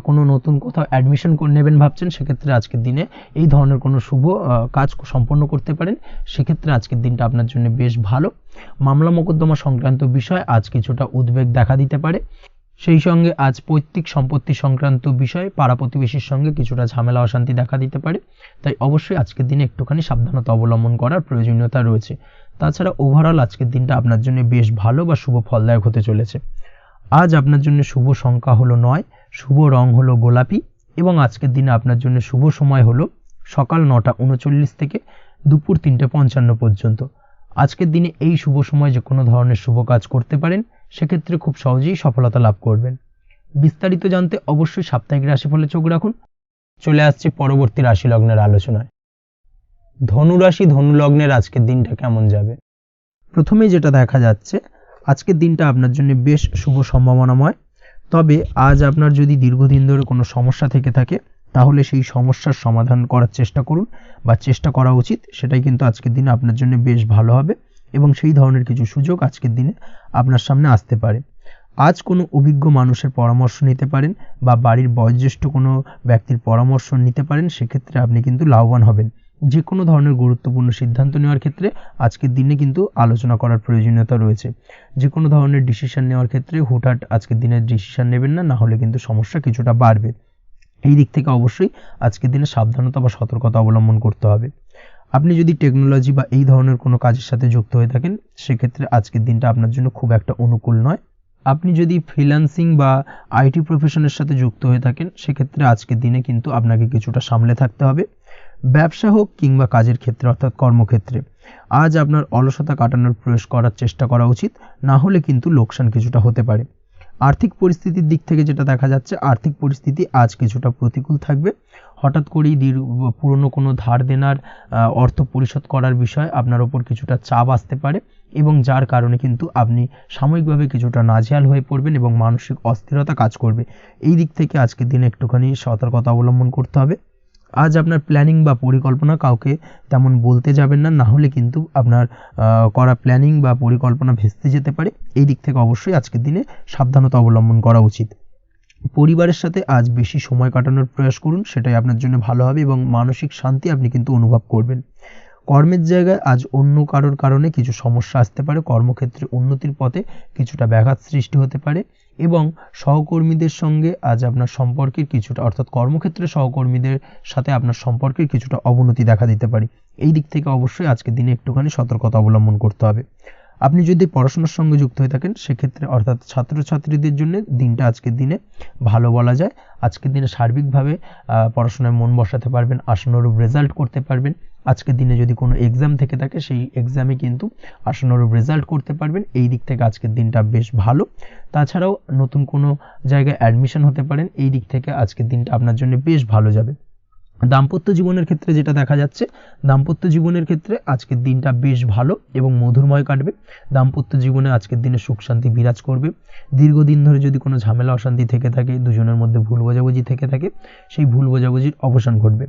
কোনো নতুন কোথাও অ্যাডমিশন নেবেন ভাবছেন, সেক্ষেত্রে আজকের দিনে এই ধরনের কোনো শুভ কাজ সম্পন্ন করতে পারেন, সেক্ষেত্রে আজকের দিনটা আপনার জন্য বেশ ভালো। মামলা মোকদ্দমা সংক্রান্ত বিষয় আজ কিছুটা উদ্বেগ দেখা দিতে পারে। সেই সঙ্গে আজ পৈতৃক সম্পত্তি সংক্রান্ত বিষয়ে পাড়া প্রতিবেশীর সঙ্গে কিছুটা ঝামেলা অশান্তি দেখা দিতে পারে, তাই অবশ্যই আজকের দিনে একটুখানি সাবধানতা অবলম্বন করার প্রয়োজনীয়তা রয়েছে। তাছাড়া ওভারঅল আজকের দিনটা আপনার জন্য বেশ ভালো বা শুভ ফলদায়ক হতে চলেছে। আজ আপনার জন্য শুভ সংখ্যা হলো 9, শুভ রং হলো গোলাপি এবং আজকের দিনে আপনার জন্য শুভ সময় হলো সকাল 9:39 থেকে দুপুর 3:55 পর্যন্ত। আজকের দিনে এই শুভ সময় যে কোনো ধরনের শুভ কাজ করতে পারেন, সেক্ষেত্রে খুব সহজেই সফলতা লাভ করবেন। বিস্তারিত জানতে অবশ্যই সাপ্তাহিক রাশিফলে চোখ রাখুন। চলে আসছে পরবর্তী রাশি লগ্নের আলোচনায়। ধনুরাশি ধনু লগ্নের আজকের দিনটা কেমন যাবে? প্রথমেই যেটা দেখা যাচ্ছে, আজকের দিনটা আপনার জন্য বেশ শুভ সম্ভাবনাময়। তবে আজ আপনার যদি দীর্ঘদিন ধরে কোনো সমস্যা থেকে থাকে, তাহলে সেই সমস্যার সমাধান করার চেষ্টা করুন বা চেষ্টা করা উচিত, সেটাই কিন্তু আজকের দিনে আপনার জন্য বেশ ভালো হবে এবং সেই ধরনের কিছু সুযোগ আজকের দিনে আপনার সামনে আসতে পারে। আজ কোনো অভিজ্ঞ মানুষের পরামর্শ নিতে পারেন বা বাড়ির বয়োজ্যেষ্ঠ কোনো ব্যক্তির পরামর্শ নিতে পারেন, সেক্ষেত্রে আপনি কিন্তু লাভবান হবেন। যে কোনো ধরনের গুরুত্বপূর্ণ সিদ্ধান্ত নেওয়ার ক্ষেত্রে আজকের দিনে কিন্তু আলোচনা করার প্রয়োজনীয়তা রয়েছে। যে কোনো ধরনের ডিসিশন নেওয়ার ক্ষেত্রে হুটহাট আজকের দিনে ডিসিশন নেবেন না, না হলে কিন্তু সমস্যা কিছুটা বাড়বে। এই দিক থেকে অবশ্যই আজকের দিনে সাবধানতা বা সতর্কতা অবলম্বন করতে হবে। আপনি যদি টেকনোলজি বা এই ধরনের কোনো কাজের সাথে যুক্ত হয়ে থাকেন, সেক্ষেত্রে আজকের দিনটা আপনার জন্য খুব একটা অনুকূল নয়। আপনি যদি ফ্রিল্যান্সিং বা আইটি প্রফেশনের সাথে যুক্ত হয়ে থাকেন, সেক্ষেত্রে আজকের দিনে কিন্তু আপনাকে কিছুটা সামলে থাকতে হবে। ব্যবসা হোক কিংবা কাজের ক্ষেত্রে, অর্থাৎ কর্মক্ষেত্রে, আজ আপনার অলসতা কাটানোর প্রয়াস করার চেষ্টা করা উচিত, না হলে কিন্তু লোকসান কিছুটা হতে পারে। আর্থিক পরিস্থিতির দিক থেকে যেটা দেখা যাচ্ছে, আর্থিক পরিস্থিতি আজ কিছুটা প্রতিকূল থাকবে। হঠাৎ করেই পুরনো কোনো ধার দেনার অর্থ পরিশোধ করার বিষয় আপনার ওপর কিছুটা চাপ আসতে পারে এবং যার কারণে কিন্তু আপনি সাময়িকভাবে কিছুটা নাজেহাল হয়ে পড়বেন এবং মানসিক অস্থিরতা কাজ করবে। এই দিক থেকে আজকের দিনে একটুখানি সতর্কতা অবলম্বন করতে হবে। আজ আপনার প্ল্যানিং বা পরিকল্পনা কাউকে তেমন বলতে যাবেন না, না হলে কিন্তু আপনার করা প্ল্যানিং বা পরিকল্পনা ভেস্তে যেতে পারে। এই দিক থেকে অবশ্যই আজকের দিনে সাবধানতা অবলম্বন করা উচিত। পরিবারের সাথে আজ বেশি সময় কাটানোর প্রয়াস করুন, সেটাই আপনার জন্য ভালো হবে এবং মানসিক শান্তি আপনি কিন্তু অনুভব করবেন। কর্মের জায়গায় আজ অন্য কারোর কারণে কিছু সমস্যা আসতে পারে, কর্মক্ষেত্রে উন্নতির পথে কিছুটা ব্যাঘাত সৃষ্টি হতে পারে এবং সহকর্মীদের সঙ্গে আজ আপনার সম্পর্কের কিছুটা, অর্থাৎ কর্মক্ষেত্রে সহকর্মীদের সাথে আপনার সম্পর্কের কিছুটা অবনতি দেখা দিতে পারে। এই দিক থেকে অবশ্যই আজকের দিনে একটুখানি সতর্কতা অবলম্বন করতে হবে। আপনি যদি পড়াশোনার সঙ্গে যুক্ত হয়ে থাকেন সেক্ষেত্রে, অর্থাৎ ছাত্রছাত্রীদের জন্য দিনটা আজকের দিনে ভালো বলা যায়। আজকের দিনে সার্বিকভাবে পড়াশোনায় মন বসাতে পারবেন, আশানুরূপ রেজাল্ট করতে পারবেন। আজকের দিনে যদি কোনো এক্সাম থেকে থাকে সেই এক্সামে কিন্তু আশানুরূপ রেজাল্ট করতে পারবেন। এই দিক থেকে আজকের দিনটা বেশ ভালো। তাছাড়াও নতুন কোনো জায়গায় অ্যাডমিশন হতে পারেন, এই দিক থেকে আজকের দিনটা আপনার জন্য বেশ ভালো যাবে। দাম্পত্য জীবনের ক্ষেত্রে যেটা দেখা যাচ্ছে, দাম্পত্য জীবনের ক্ষেত্রে আজকের দিনটা বেশ ভালো এবং মধুরময় কাটবে। দাম্পত্য জীবনে আজকের দিনে সুখ শান্তি বিরাজ করবে। দীর্ঘদিন ধরে যদি কোনো ঝামেলা অশান্তি থেকে থাকে, দুজনের মধ্যে ভুল বোঝাবুঝি থেকে থাকে, সেই ভুল বোঝাবুঝির অবসান ঘটবে।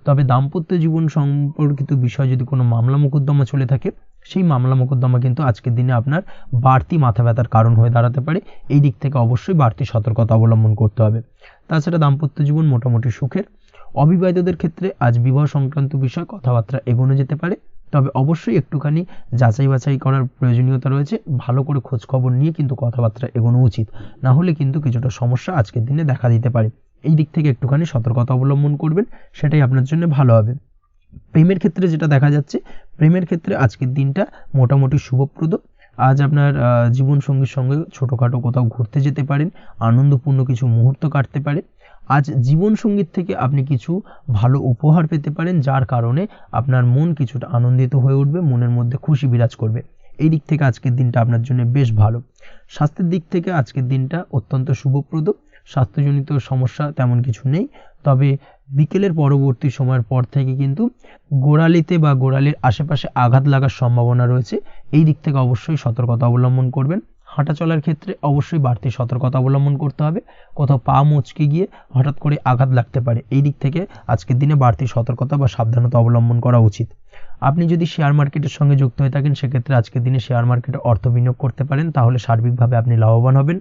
তবে দাম্পত্য জীবন সম্পর্কিত বিষয় যদি কোনো মামলা মোকদ্দমা চলে থাকে, সেই মামলা মোকদ্দমা কিন্তু আজকের দিনে আপনার বাড়তি মাথা ব্যথার কারণ হয়ে দাঁড়াতে পারে। এই দিক থেকে অবশ্যই বাড়তি সতর্কতা অবলম্বন করতে হবে। তাছাড়া দাম্পত্য জীবন মোটামুটি সুখের। অবিবাহিতদের ক্ষেত্রে আজ বিবাহ সংক্রান্ত বিষয় কথাবার্তা এগোনো যেতে পারে, তবে অবশ্যই একটুখানি যাচাই বাছাই করার প্রয়োজনীয়তা রয়েছে। ভালো করে খোঁজ খবর নিয়ে কিন্তু কথাবার্তা এগোনো উচিত, না হলে কিন্তু কিছুটা সমস্যা আজকের দিনে দেখা দিতে পারে। এই দিক থেকে একটুখানি সতর্কতা অবলম্বন করবেন, সেটাই আপনার জন্য ভালো হবে। প্রেমের ক্ষেত্রে যেটা দেখা যাচ্ছে, প্রেমের ক্ষেত্রে আজকের দিনটা মোটামুটি শুভপ্রদ। আজ আপনার জীবনসঙ্গীর সঙ্গে ছোটোখাটো কোথাও ঘুরতে যেতে পারেন, আনন্দপূর্ণ কিছু মুহূর্ত কাটতে পারে। আজ জীবনসঙ্গীর থেকে আপনি কিছু ভালো উপহার পেতে পারেন, যার কারণে আপনার মন কিছুটা আনন্দিত হয়ে উঠবে, মনের মধ্যে খুশি বিরাজ করবে। এই দিক থেকে আজকের দিনটা আপনার জন্য বেশ ভালো। স্বাস্থ্যের দিক থেকে আজকের দিনটা অত্যন্ত শুভপ্রদ। স্বাস্থ্যজনিত সমস্যা তেমন কিছু নেই, তবে বিকেলের পরবর্তী সময়ের পর থেকে কিন্তু গোড়ালিতে বা গোড়ালির আশেপাশে আঘাত লাগার সম্ভাবনা রয়েছে। এই দিক থেকে অবশ্যই সতর্কতা অবলম্বন করবেন। হাঁটা চলার ক্ষেত্রে অবশ্যই বাড়তি সতর্কতা অবলম্বন করতে হবে, কোথাও পা মচকে গিয়ে হঠাৎ করে আঘাত লাগতে পারে। এই দিক থেকে আজকের দিনে বাড়তি সতর্কতা বা সাবধানতা অবলম্বন করা উচিত। আপনি যদি শেয়ার মার্কেটের সঙ্গে যুক্ত হয়ে থাকেন সেক্ষেত্রে আজকের দিনে শেয়ার মার্কেটে অর্থ বিনিয়োগ করতে পারেন, তাহলে সার্বিকভাবে আপনি লাভবান হবেন।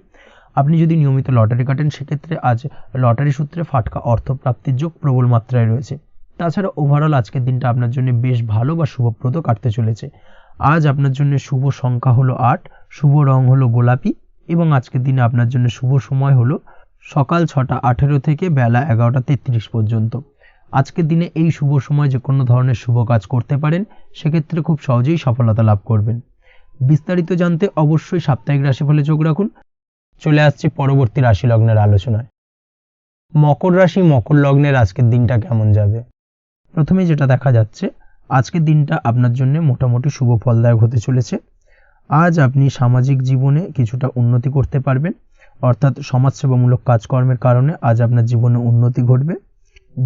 আপনি যদি নিয়মিত লটারি কাটেন সেক্ষেত্রে আজ লটারি সূত্রে ফাটকা অর্থ প্রাপ্তির যোগ প্রবল মাত্রায় রয়েছে। তাছাড়া ওভারঅল আজকের দিনটা আপনার জন্য বেশ ভালো বা শুভপ্রদ কাটতে চলেছে। আজ আপনার জন্য শুভ সংখ্যা হলো 8, শুভ রং হলো গোলাপি এবং আজকের দিনে আপনার জন্য শুভ সময় হলো সকাল 6:18 থেকে বেলা 11:33 পর্যন্ত। আজকের দিনে এই শুভ সময় যে কোনো ধরনের শুভ কাজ করতে পারেন, সেক্ষেত্রে খুব সহজেই সফলতা লাভ করবেন। বিস্তারিত জানতে অবশ্যই সাপ্তাহিক রাশিফলে চোখ রাখুন। চলে আসছি পরবর্তী রাশি লগ্নের আলোচনায়। মকর রাশি মকর লগ্নের আজকের দিনটা কেমন যাবে? প্রথমে যেটা দেখা যাচ্ছে, আজকের দিনটা আপনার জন্য মোটামুটি শুভ ফলদায়ক হতে চলেছে। আজ আপনি সামাজিক জীবনে কিছুটা উন্নতি করতে পারবেন, অর্থাৎ সমাজসেবামূলক কাজকর্মের কারণে আজ আপনার জীবনে উন্নতি ঘটবে,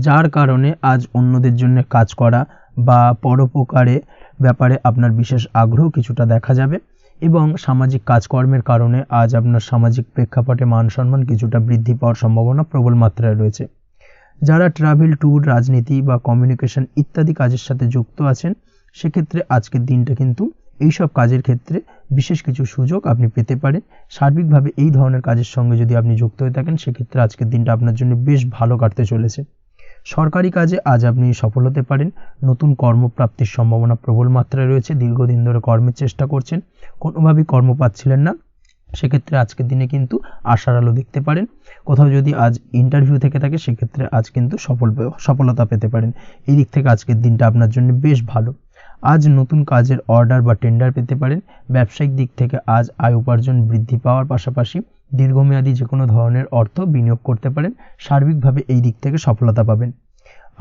যার কারণে আজ অন্যদের জন্য কাজ করা বা পরোপকারে ব্যাপারে আপনার বিশেষ আগ্রহ কিছুটা দেখা যাবে এবং সামাজিক কাজকর্মের কারণে আজ আপনার সামাজিক প্রেক্ষাপটে মান সম্মান কিছুটা বৃদ্ধি পাওয়ার সম্ভাবনা প্রবল মাত্রায় রয়েছে। যারা ট্রাভেল, ট্যুর, রাজনীতি বা কমিউনিকেশন ইত্যাদি কাজের সাথে যুক্ত আছেন সেক্ষেত্রে আজকের দিনটা কিন্তু এইসব কাজের ক্ষেত্রে বিশেষ কিছু সুযোগ আপনি পেতে পারেন। সার্বিকভাবে এই ধরনের কাজের সঙ্গে যদি আপনি যুক্ত হয়ে থাকেন সেক্ষেত্রে আজকের দিনটা আপনার জন্য বেশ ভালো কাটতে চলেছে। সরকারি কাজে আজ আপনি সফল হতে পারেন, নতুন কর্মপ্রাপ্তির সম্ভাবনা প্রবল মাত্রায় রয়েছে। দীর্ঘদিন ধরে কর্মের চেষ্টা করছেন, কোনোভাবেই কর্ম পাচ্ছিলেন না, সেক্ষেত্রে আজকের দিনে কিন্তু আশার আলো দেখতে পারেন। কোথাও যদি আজ ইন্টারভিউ থেকে থাকে সেক্ষেত্রে আজ কিন্তু সফলতা পেতে পারেন। এই দিক থেকে আজকের দিনটা আপনার জন্য বেশ ভালো। আজ নতুন কাজের অর্ডার বা টেন্ডার পেতে পারেন। ব্যবসায়িক দিক থেকে আজ আয় উপার্জন বৃদ্ধি পাওয়ার পাশাপাশি দীর্ঘমেয়াদী যে কোনো ধরনের অর্থ বিনিয়োগ করতে পারেন। সার্বিকভাবে এই দিক থেকে সফলতা পাবেন।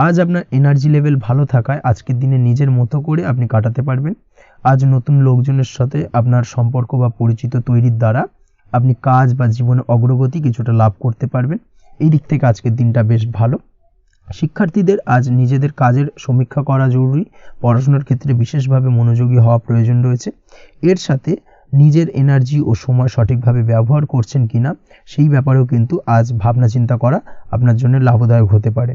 আজ আপনার এনার্জি লেভেল ভালো থাকায় আজকের দিনে নিজের মতো করে আপনি কাটাতে পারবেন। আজ নতুন লোকজনের সাথে আপনার সম্পর্ক বা পরিচিত তৈরির দ্বারা আপনি কাজ বা জীবনে অগ্রগতি কিছুটা লাভ করতে পারবেন। এই দিক থেকে আজকের দিনটা বেশ ভালো। শিক্ষার্থীদের আজ নিজেদের কাজের সমীক্ষা করা জরুরি, পড়াশোনার ক্ষেত্রে বিশেষভাবে মনোযোগী হওয়া প্রয়োজন রয়েছে। এর সাথে নিজের এনার্জি ও সময় সঠিকভাবে ব্যবহার করছেন কিনা সেই ব্যাপারেও কিন্তু আজ ভাবনা চিন্তা করা আপনার জন্য লাভদায়ক হতে পারে।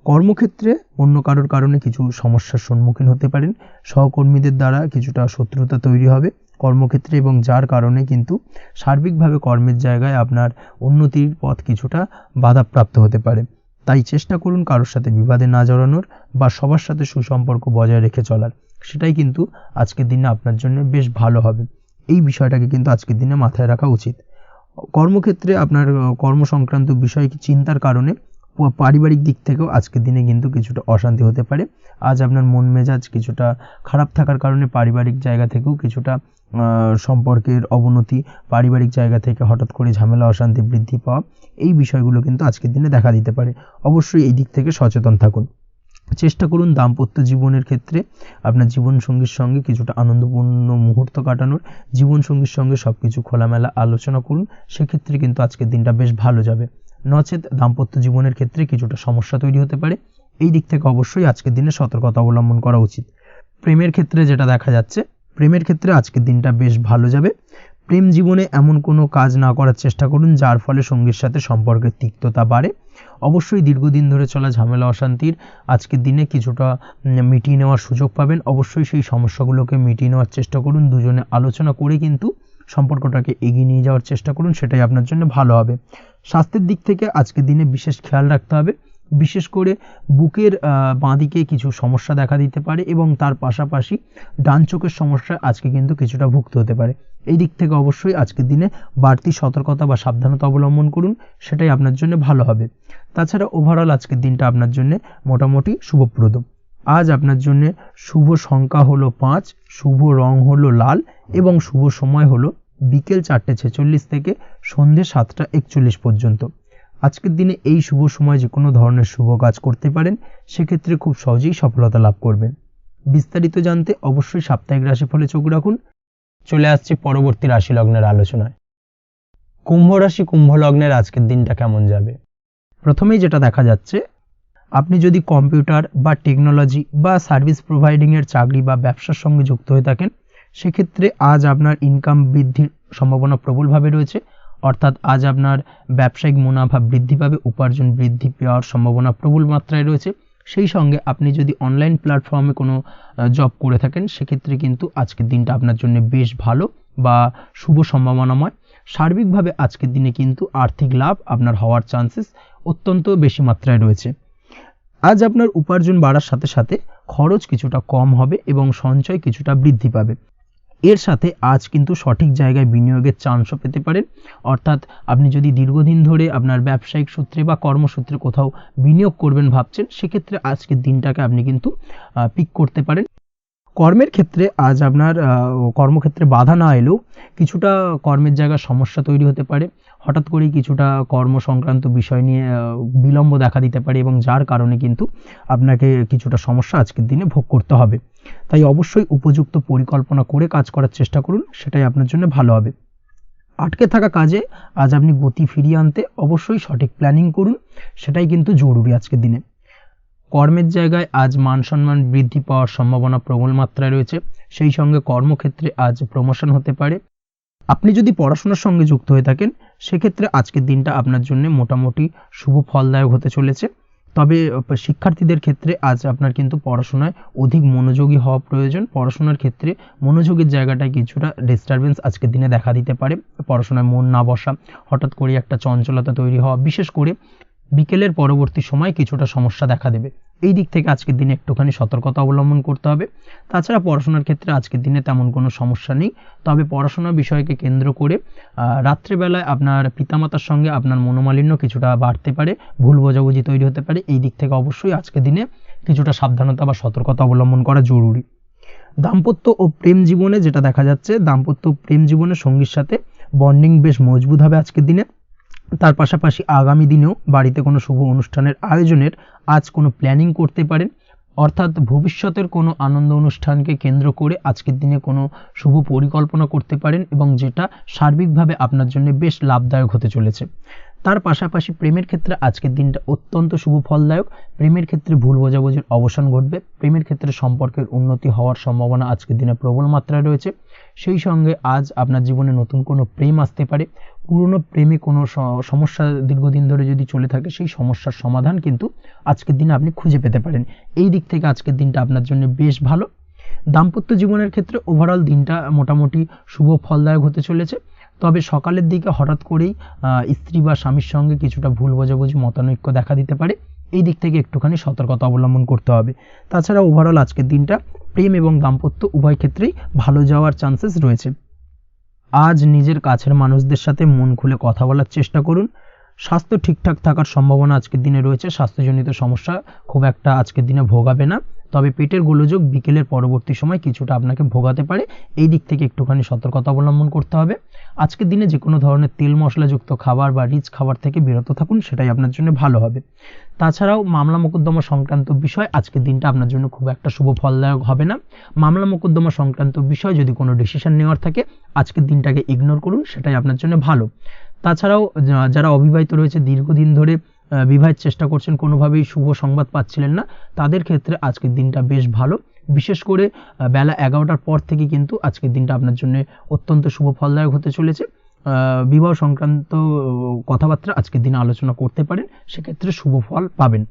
কর্মক্ষেত্রে অন্য কারোর কারণে কিছু সমস্যার সম্মুখীন হতে পারেন, সহকর্মীদের দ্বারা কিছুটা শত্রুতা তৈরি হবে কর্মক্ষেত্রে, এবং যার কারণে কিন্তু সার্বিকভাবে কর্মের জায়গায় আপনার উন্নতির পথ কিছুটা বাধাপ্রাপ্ত হতে পারে। তাই চেষ্টা করুন কারোর সাথে বিবাদে না জড়ানোর বা সবার সাথে সুসম্পর্ক বজায় রেখে চলার, সেটাই কিন্তু আজকের দিনে আপনার জন্য বেশ ভালো হবে। এই বিষয়টাকে কিন্তু আজকের দিনে মাথায় রাখা উচিত। কর্মক্ষেত্রে আপনার কর্ম সংক্রান্ত বিষয় চিন্তার কারণে পারিবারিক দিক থেকেও আজকের দিনে কিন্তু কিছুটা অশান্তি হতে পারে। আজ আপনার মন মেজাজ কিছুটা খারাপ থাকার কারণে পারিবারিক জায়গা থেকেও কিছুটা সম্পর্কের অবনতি, পারিবারিক জায়গা থেকে হঠাৎ করে ঝামেলা অশান্তি বৃদ্ধি পাওয়া, এই বিষয়গুলো কিন্তু আজকের দিনে দেখা দিতে পারে। অবশ্যই এই দিক থেকে সচেতন থাকুন। চেষ্টা করুন দাম্পত্য জীবনের ক্ষেত্রে আপনার জীবনসঙ্গীর সঙ্গে কিছুটা আনন্দপূর্ণ মুহূর্ত কাটানোর, জীবনসঙ্গীর সঙ্গে সবকিছু খোলামেলা আলোচনা করুন, সেক্ষেত্রে কিন্তু আজকের দিনটা বেশ ভালো যাবে। নচেত দাম্পত্য জীবনের ক্ষেত্রে কিছুটা সমস্যা তৈরি হতে পারে। এই দিক থেকে অবশ্যই আজকের দিনে সতর্কতা অবলম্বন করা উচিত। প্রেমের ক্ষেত্রে যেটা দেখা যাচ্ছে, প্রেমের ক্ষেত্রে আজকের দিনটা বেশ ভালো যাবে। প্রেম জীবনে এমন কোনো কাজ না করার চেষ্টা করুন যার ফলে সঙ্গীর সাথে সম্পর্কের তিক্ততা বাড়ে। অবশ্যই দীর্ঘদিন ধরে চলা ঝামেলা অশান্তির আজকের দিনে কিছুটা মিটিয়ে নেওয়ার সুযোগ পাবেন। অবশ্যই সেই সমস্যাগুলোকে মিটিয়ে নেওয়ার চেষ্টা করুন, দুজনে আলোচনা করে কিন্তু সম্পর্কটাকে এগিয়ে নিয়ে যাওয়ার চেষ্টা করুন, সেটাই আপনার জন্য ভালো হবে। স্বাস্থ্যের দিক থেকে আজকের দিনে বিশেষ খেয়াল রাখতে হবে, বিশেষ করে বুকের বাঁদিকে কিছু সমস্যা দেখা দিতে পারে এবং তার পাশাপাশি ডান চোখের সমস্যা আজকে কিন্তু কিছুটা ভুগতে হতে পারে। এই দিক থেকে অবশ্যই আজকের দিনে বাড়তি সতর্কতা বা সাবধানতা অবলম্বন করুন, সেটাই আপনার জন্য ভালো হবে। তাছাড়া ওভারঅল আজকের দিনটা আপনার জন্য মোটামুটি শুভপ্রদ। আজ আপনার জন্য শুভ সংখ্যা হলো 5, শুভ রং হলো লাল এবং শুভ সময় হলো বিকেল 4:46 থেকে সন্ধ্যে 7:41 পর্যন্ত। আজকের দিনে এই শুভ সময় যে কোনো ধরনের শুভ কাজ করতে পারেন, সেক্ষেত্রে খুব সহজেই সফলতা লাভ করবেন। বিস্তারিত জানতে অবশ্যই সাপ্তাহিক রাশিফলে চোখ রাখুন। চলে আসছি পরবর্তী রাশি লগ্নের আলোচনায়। কুম্ভ রাশি কুম্ভ লগ্নের আজকের দিনটা কেমন যাবে? প্রথমেই যেটা দেখা যাচ্ছে, আপনি যদি কম্পিউটার বা টেকনোলজি বা সার্ভিস প্রোভাইডিংয়ের চাকরি বা ব্যবসার সঙ্গে যুক্ত হয়ে থাকেন, সেক্ষেত্রে আজ আপনার ইনকাম বৃদ্ধির সম্ভাবনা প্রবলভাবে রয়েছে। অর্থাৎ আজ আপনার ব্যবসায়িক মুনাফা বৃদ্ধি পাবে, উপার্জন বৃদ্ধি পাওয়ার সম্ভাবনা প্রবল মাত্রায় রয়েছে। সেই সঙ্গে আপনি যদি অনলাইন প্ল্যাটফর্মে কোনো জব করে থাকেন, সেক্ষেত্রে কিন্তু আজকের দিনটা আপনার জন্য বেশ ভালো বা শুভ সম্ভাবনাময়। সার্বিকভাবে আজকের দিনে কিন্তু আর্থিক লাভ আপনার হওয়ার চান্সেস অত্যন্ত বেশি মাত্রায় রয়েছে। আজ আপনার উপার্জন বাড়ার সাথে সাথে খরচ কিছুটা কম হবে এবং সঞ্চয় কিছুটা বৃদ্ধি পাবে। এর সাথে আজ কিন্তু সঠিক জায়গায় বিনিয়োগের চান্সও পেতে পারেন। অর্থাৎ আপনি যদি দীর্ঘদিন ধরে আপনার ব্যবসায়িক সূত্রে বা কর্মসূত্রে কোথাও বিনিয়োগ করবেন ভাবছেন, সেক্ষেত্রে আজকের দিনটাকে আপনি কিন্তু পিক করতে পারেন। কর্মের ক্ষেত্রে আজ আপনার কর্মক্ষেত্রে বাধা না এলেও কিছুটা কর্মের জায়গায় সমস্যা তৈরি হতে পারে। হঠাৎ করেই কিছুটা কর্ম সংক্রান্ত বিষয় নিয়ে বিলম্ব দেখা দিতে পারে এবং যার কারণে কিন্তু আপনাকে কিছুটা সমস্যা আজকের দিনে ভোগ করতে হবে। তাই অবশ্যই উপযুক্ত পরিকল্পনা করে কাজ করার চেষ্টা করুন, সেটাই আপনার জন্য ভালো হবে। আটকে থাকা কাজে আজ আপনি গতি ফিরিয়ে আনতে অবশ্যই সঠিক প্ল্যানিং করুন, সেটাই কিন্তু জরুরি আজকের দিনে। কর্মের জায়গায় আজ মান সম্মান বৃদ্ধি পাওয়ার সম্ভাবনা প্রবল মাত্রায় রয়েছে। সেই সঙ্গে কর্মক্ষেত্রে আজ প্রমোশন হতে পারে। আপনি যদি পড়াশোনার সঙ্গে যুক্ত হয়ে থাকেন, সেক্ষেত্রে আজকের দিনটা আপনার জন্য মোটামুটি শুভ ফলদায়ক হতে চলেছে। তবে শিক্ষার্থীদের ক্ষেত্রে আজ আপনার কিন্তু পড়াশোনায় অধিক মনোযোগী হওয়া প্রয়োজন। পড়াশোনার ক্ষেত্রে মনোযোগের জায়গাটায় কিছুটা ডিস্টারবেন্স আজকের দিনে দেখা দিতে পারে। পড়াশোনায় মন না বসা, হঠাৎ করে একটা চঞ্চলতা তৈরি হওয়া, বিশেষ করে বিকেলের পরবর্তী সময় কিছুটা সমস্যা দেখা দেবে। এই দিক থেকে আজকের দিনে একটুখানি সতর্কতা অবলম্বন করতে হবে। তাছাড়া পড়াশোনার ক্ষেত্রে আজকের দিনে তেমন কোনো সমস্যা নেই। তবে পড়াশোনার বিষয়কে কেন্দ্র করে রাত্রেবেলায় আপনার পিতামাতার সঙ্গে আপনার মনোমালিন্য কিছুটা বাড়তে পারে, ভুল বোঝাবুঝি তৈরি হতে পারে। এই দিক থেকে অবশ্যই আজকের দিনে কিছুটা সাবধানতা বা সতর্কতা অবলম্বন করা জরুরি। দাম্পত্য ও প্রেম জীবনে যেটা দেখা যাচ্ছে, দাম্পত্য প্রেম জীবনে সঙ্গীর সাথে বন্ডিং বেশ মজবুত হবে আজকের দিনে। তার পাশাপাশি আগামী দিনেও বাড়িতে কোনো শুভ অনুষ্ঠানের আয়োজনের আজ কোনো প্ল্যানিং করতে পারেন। অর্থাৎ ভবিষ্যতের কোনো আনন্দ অনুষ্ঠানকে কেন্দ্র করে আজকের দিনে কোনো শুভ পরিকল্পনা করতে পারেন এবং যেটা সার্বিকভাবে আপনার জন্য বেশ লাভদায়ক হতে চলেছে। তার পাশাপাশি প্রেমের ক্ষেত্রে আজকের দিনটা অত্যন্ত শুভ ফলদায়ক। প্রেমের ক্ষেত্রে ভুল বোঝাবুঝির অবসান ঘটবে। প্রেমের ক্ষেত্রে সম্পর্কের উন্নতি হওয়ার সম্ভাবনা আজকের দিনে প্রবল মাত্রায় রয়েছে। সেই সঙ্গে আজ আপনার জীবনে নতুন কোনো প্রেম আসতে পারে। পুরনো প্রেমে কোনো সমস্যা দীর্ঘদিন ধরে যদি চলে থাকে, সেই সমস্যার সমাধান কিন্তু আজকের দিনে আপনি খুঁজে পেতে পারেন। এই দিক থেকে আজকের দিনটা আপনার জন্য বেশ ভালো। দাম্পত্য জীবনের ক্ষেত্রে ওভারঅল দিনটা মোটামুটি শুভ ফলদায়ক হতে চলেছে। তবে সকালের দিকে হঠাৎ করেই স্ত্রী বা স্বামীর সঙ্গে কিছুটা ভুল বোঝাবুঝি, মতানৈক্য দেখা দিতে পারে। এই দিক থেকে একটুখানি সতর্কতা অবলম্বন করতে হবে। তাছাড়া ওভারঅল আজকের দিনটা প্রেম এবং দাম্পত্য উভয় ক্ষেত্রেই ভালো যাওয়ার চান্সেস রয়েছে। আজ নিজের কাছের মানুষদের সাথে মন খুলে কথা বলার চেষ্টা করুন। স্বাস্থ্য ঠিকঠাক থাকার সম্ভাবনা আজকের দিনে রয়েছে। স্বাস্থ্যজনিত সমস্যা খুব একটা আজকের দিনে ভোগাবে না, তবে পেটের গোলযোগ বিকেলের পরবর্তী সময় কিছুটা আপনাকে ভোগাতে পারে। এই দিক থেকে একটুখানি সতর্কতা অবলম্বন করতে হবে। আজকের দিনে যে কোনো ধরনের তেল মশলাযুক্ত খাবার বা রিচ খাবার থেকে বিরত থাকুন, সেটাই আপনার জন্য ভালো হবে। তাছাড়াও মামলা মোকদ্দমা সংক্রান্ত বিষয় আজকের দিনটা আপনার জন্য খুব একটা শুভ ফলদায়ক হবে না। মামলা মোকদ্দমা সংক্রান্ত বিষয় যদি কোনো ডিসিশন নেওয়ার থাকে, আজকের দিনটাকে ইগনোর করুন, সেটাই আপনার জন্য ভালো। তাছাড়াও যারা অবিবাহিত রয়েছে, দীর্ঘদিন ধরে বিবাহের চেষ্টা করছেন, কোনোভাবেই শুভ সংবাদ পাচ্ছিলেন না, তাদের ক্ষেত্রে আজকের দিনটা বেশ ভালো। বিশেষ করে বেলা 11টার পর থেকে কিন্তু আজকের দিনটা আপনার জন্য অত্যন্ত শুভ ফলদায়ক হতে চলেছে। বিবাহ সংক্রান্ত কথাবার্তা আজকের দিনে আলোচনা করতে পারেন, সেক্ষেত্রে শুভ ফল পাবেন।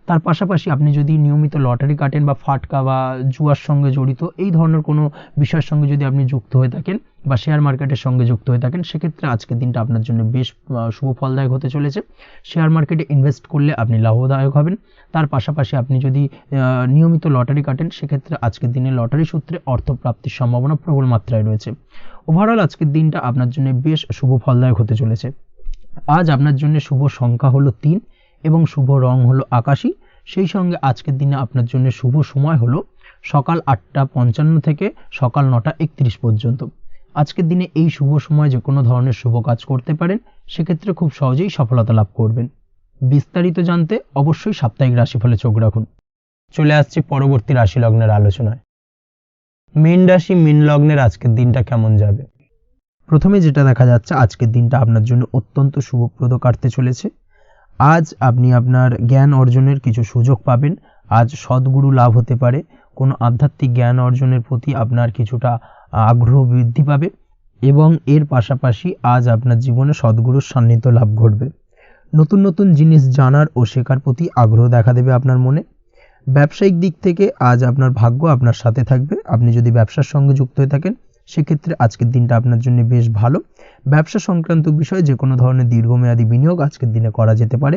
তার পাশাপাশি আপনি যদি নিয়মিত লটারি কাটেন বা ফাটকা বা জুয়ার সঙ্গে জড়িত এই ধরনের কোনো বিষয়ের সঙ্গে যদি আপনি যুক্ত হয়ে থাকেন বা শেয়ার মার্কেটের সঙ্গে যুক্ত হয়ে থাকেন, সেক্ষেত্রে আজকের দিনটা আপনার জন্য বেশ শুভ ফলদায়ক হতে চলেছে। শেয়ার মার্কেটে ইনভেস্ট করলে আপনি লাভদায়ক হবেন। তার পাশাপাশি আপনি যদি নিয়মিত লটারি কাটেন, সেক্ষেত্রে আজকের দিনে লটারি সূত্রে অর্থপ্রাপ্তির সম্ভাবনা প্রবল মাত্রায় রয়েছে। ওভারঅল আজকের দিনটা আপনার জন্য বেশ শুভ ফলদায়ক হতে চলেছে। আজ আপনার জন্য শুভ সংখ্যা হলো 3 এবং শুভ রং হলো আকাশী। সেই সঙ্গে আজকের দিনে আপনার জন্য শুভ সময় হলো সকাল 8:55 থেকে সকাল 9:31 পর্যন্ত। আজকের দিনে এই শুভ সময় যে কোনো ধরনের শুভ কাজ করতে পারেন, সেক্ষেত্রে খুব সহজেই সফলতা লাভ করবেন। বিস্তারিত জানতে অবশ্যই সাপ্তাহিক রাশিফলে চোখ রাখুন। চলে আসছি পরবর্তী রাশি লগ্নের আলোচনায়। মীন রাশি, মীন লগ্নের আজকের দিনটা কেমন যাবে? প্রথমে যেটা দেখা যাচ্ছে, আজকের দিনটা আপনার জন্য অত্যন্ত শুভপ্রদ কাটতে চলেছে। আজ আপনি আপনার জ্ঞান অর্জনের কিছু সুযোগ পাবেন। আজ সদ্গুরু লাভ হতে পারে। কোনো আধ্যাত্মিক জ্ঞান অর্জনের প্রতি আপনার কিছুটা আগ্রহ বৃদ্ধি পাবে এবং এর পাশাপাশি আজ আপনার জীবনে সদ্গুরুর সান্নিধ্য লাভ ঘটবে। নতুন নতুন জিনিস জানার ও শেখার প্রতি আগ্রহ দেখা দেবে আপনার মনে। ব্যবসায়িক দিক থেকে আজ আপনার ভাগ্য আপনার সাথে থাকবে। আপনি যদি ব্যবসার সঙ্গে যুক্ত হয়ে থাকেন, সেক্ষেত্রে আজকের দিনটা আপনার জন্য বেশ ভালো। ব্যবসা সংক্রান্ত বিষয়ে যে কোনো ধরনের দীর্ঘমেয়াদী বিনিয়োগ আজকের দিনে করা যেতে পারে।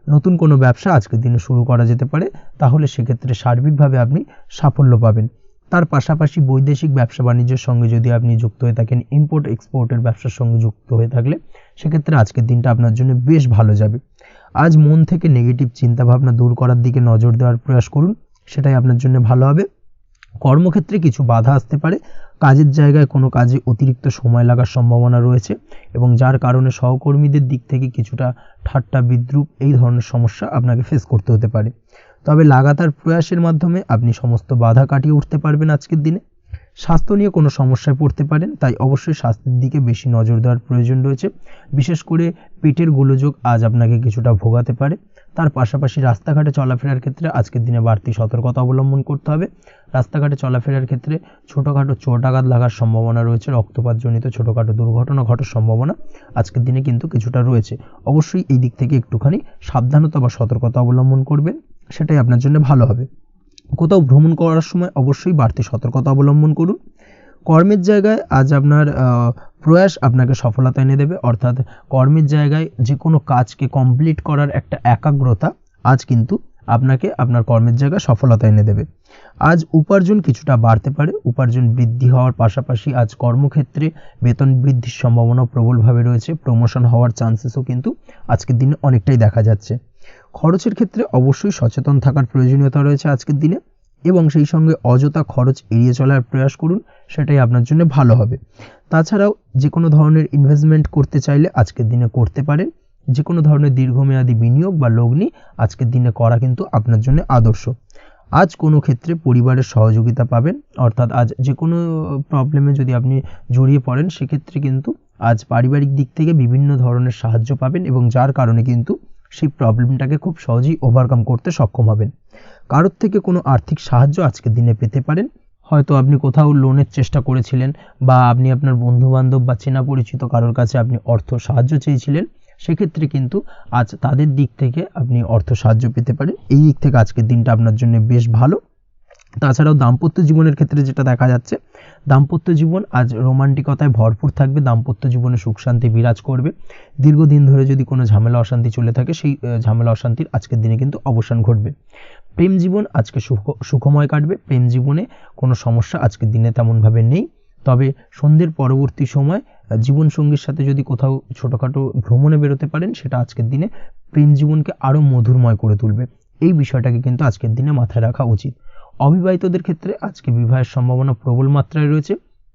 নতুন কোনো ব্যবসা আজকের দিনে শুরু করা যেতে পারে, তাহলে সেক্ষেত্রে সার্বিকভাবে আপনি সাফল্য পাবেন। তার পাশাপাশি বৈদেশিক ব্যবসা বাণিজ্যের সঙ্গে যদি আপনি যুক্ত হয়ে থাকেন, ইম্পোর্ট এক্সপোর্টের ব্যবসার সঙ্গে যুক্ত হয়ে থাকলে, সেক্ষেত্রে আজকের দিনটা আপনার জন্য বেশ ভালো যাবে। আজ মন থেকে নেগেটিভ চিন্তাভাবনা দূর করার দিকে নজর দেওয়ার প্রয়াস করুন, সেটাই আপনার জন্য ভালো হবে। কর্মক্ষেত্রে কিছু বাধা আসতে পারে। কাজের জায়গায় কোনো কাজে অতিরিক্ত সময় লাগার সম্ভাবনা রয়েছে এবং যার কারণে সহকর্মীদের দিক থেকে কিছুটা ঠাট্টা বিদ্রূপ এই ধরনের সমস্যা আপনাকে ফেস করতে হতে পারে। তবে লাগাতার প্রয়াসের মাধ্যমে আপনি সমস্ত বাধা কাটিয়ে উঠতে পারবেন আজকের দিনে। স্বাস্থ্য নিয়ে কোনো সমস্যায় পড়তে পারেন, তাই অবশ্যই স্বাস্থ্যের দিকে বেশি নজর দেওয়ার প্রয়োজন রয়েছে। বিশেষ করে পেটের গোলযোগ আজ আপনাকে কিছুটা ভোগাতে পারে। তার পাশাপাশি রাস্তাঘাটে চলাফেরার ক্ষেত্রে আজকের দিনে বাড়তি সতর্কতা অবলম্বন করতে হবে। রাস্তাঘাটে চলাফেরার ক্ষেত্রে ছোটোখাটো চোট আঘাত লাগার সম্ভাবনা রয়েছে। রক্তপাতজনিত ছোটোখাটো দুর্ঘটনা ঘটার সম্ভাবনা আজকের দিনে কিন্তু কিছুটা রয়েছে। অবশ্যই এই দিক থেকে একটুখানি সাবধানতা বা সতর্কতা অবলম্বন করবেন, সেটাই আপনার জন্য ভালো হবে। কোথাও ভ্রমণ করার সময় অবশ্যই বাড়তি সতর্কতা অবলম্বন করুন। কর্মের জায়গায় আজ আপনার প্রয়াস আপনাকে সফলতা এনে দেবে, অর্থাৎ কর্মের জায়গায় যে কোনো কাজকে কমপ্লিট করার একটা একাগ্রতা আজ কিন্তু আপনাকে আপনার কর্মের জায়গায় সফলতা এনে দেবে। আজ উপার্জন কিছুটা বাড়তে পারে। উপার্জন বৃদ্ধি হওয়ার পাশাপাশি আজ কর্মক্ষেত্রে বেতন বৃদ্ধির সম্ভাবনা প্রবলভাবে রয়েছে। প্রমোশন হওয়ার চান্সেসও কিন্তু আজকের দিনে অনেকটাই দেখা যাচ্ছে। খরচের ক্ষেত্রে অবশ্যই সচেতন থাকার প্রয়োজনীয়তা রয়েছে আজকের দিনে এবং সেই সঙ্গে অযথা খরচ এড়িয়ে চলার প্রয়াস করুন, সেটাই আপনার জন্য ভালো হবে। তাছাড়াও যে কোনো ধরনের ইনভেস্টমেন্ট করতে চাইলে আজকের দিনে করতে পারেন। যে কোনো ধরনের দীর্ঘমেয়াদী বিনিয়োগ বা লগ্নি আজকের দিনে করা কিন্তু আপনার জন্য আদর্শ। আজ কোনো ক্ষেত্রে পরিবারের সহযোগিতা পাবেন, অর্থাৎ আজ যে কোনো প্রবলেমে যদি আপনি জড়িয়ে পড়েন, সেক্ষেত্রে কিন্তু আজ পারিবারিক দিক থেকে বিভিন্ন ধরনের সাহায্য পাবেন এবং যার কারণে কিন্তু সেই প্রবলেমটাকে খুব সহজেই ওভারকাম করতে সক্ষম হবেন। কারোর থেকে কোনো আর্থিক সাহায্য আজকের দিনে পেতে পারেন। হয়তো আপনি কোথাও লোনের চেষ্টা করেছিলেন, বা আপনি আপনার বন্ধু বান্ধব বা চেনা পরিচিত কারোর কাছে আপনি অর্থ সাহায্য চেয়েছিলেন, সেক্ষেত্রে কিন্তু আজ তাদের দিক থেকে আপনি অর্থ সাহায্য পেতে পারেন। এই দিক থেকে আজকের দিনটা আপনার জন্য বেশ ভালো। তাছাড়াও দাম্পত্য জীবনের ক্ষেত্রে যেটা দেখা যাচ্ছে, দাম্পত্য জীবন আজ রোমান্টিকতায় ভরপুর থাকবে, দাম্পত্য জীবনে সুখ শান্তি বিরাজ করবে। দীর্ঘদিন ধরে যদি কোনো ঝামেলা অশান্তি চলে থাকে, সেই ঝামেলা অশান্তির আজকের দিনে কিন্তু অবসান ঘটবে। প্রেম জীবন আজকে সুখময় কাটবে। প্রেম জীবনে কোনো সমস্যা আজকের দিনে তেমনভাবে নেই। তবে সন্ধ্যের পরবর্তী সময় জীবনসঙ্গীর সাথে যদি কোথাও ছোটোখাটো ভ্রমণে বেরোতে পারেন, সেটা আজকের দিনে প্রেম জীবনকে আরও মধুরময় করে তুলবে। এই বিষয়টাকে কিন্তু আজকের দিনে মাথায় রাখা উচিত। অবিবাহিতদের ক্ষেত্রে আজকে বিবাহের সম্ভাবনা প্রবল মাত্রায় রয়েছে।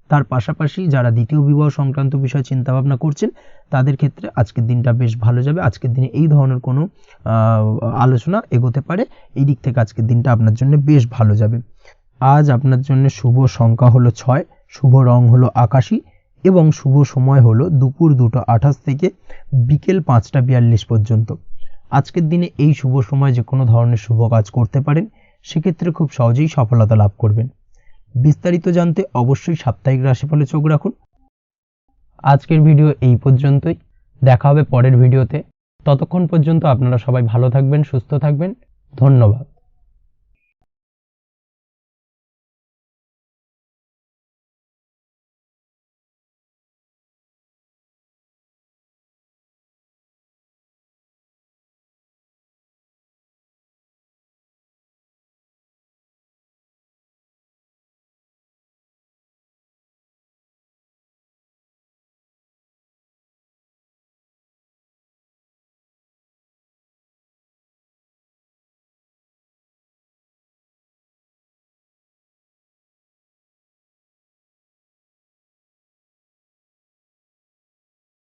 তার পাশাপাশি যারা দ্বিতীয় বিবাহ সংক্রান্ত বিষয়ে চিন্তাভাবনা করছেন, তাদের ক্ষেত্রে আজকের দিনটা বেশ ভালো যাবে। আজকের দিনে এই ধরনের কোনো আলোচনা এগোতে পারে। এই দিক থেকে আজকের দিনটা আপনার জন্য বেশ ভালো যাবে। আজ আপনার জন্য শুভ সংখ্যা হলো 6, শুভ রং হলো আকাশী, এবং শুভ সময় হলো দুপুর 2:28 থেকে বিকেল 5:42 পর্যন্ত। আজকের দিনে এই শুভ সময় যে কোনো ধরনের শুভ কাজ করতে পারেন, সেক্ষেত্রে খুব সহজেই সফলতা লাভ করবেন। বিস্তারিত জানতে অবশ্যই সাপ্তাহিক রাশিফলে চোখ রাখুন। আজকের ভিডিও এই পর্যন্তই। দেখা হবে পরের ভিডিওতে। ততক্ষণ পর্যন্ত আপনারা সবাই ভালো থাকবেন, সুস্থ থাকবেন। ধন্যবাদ।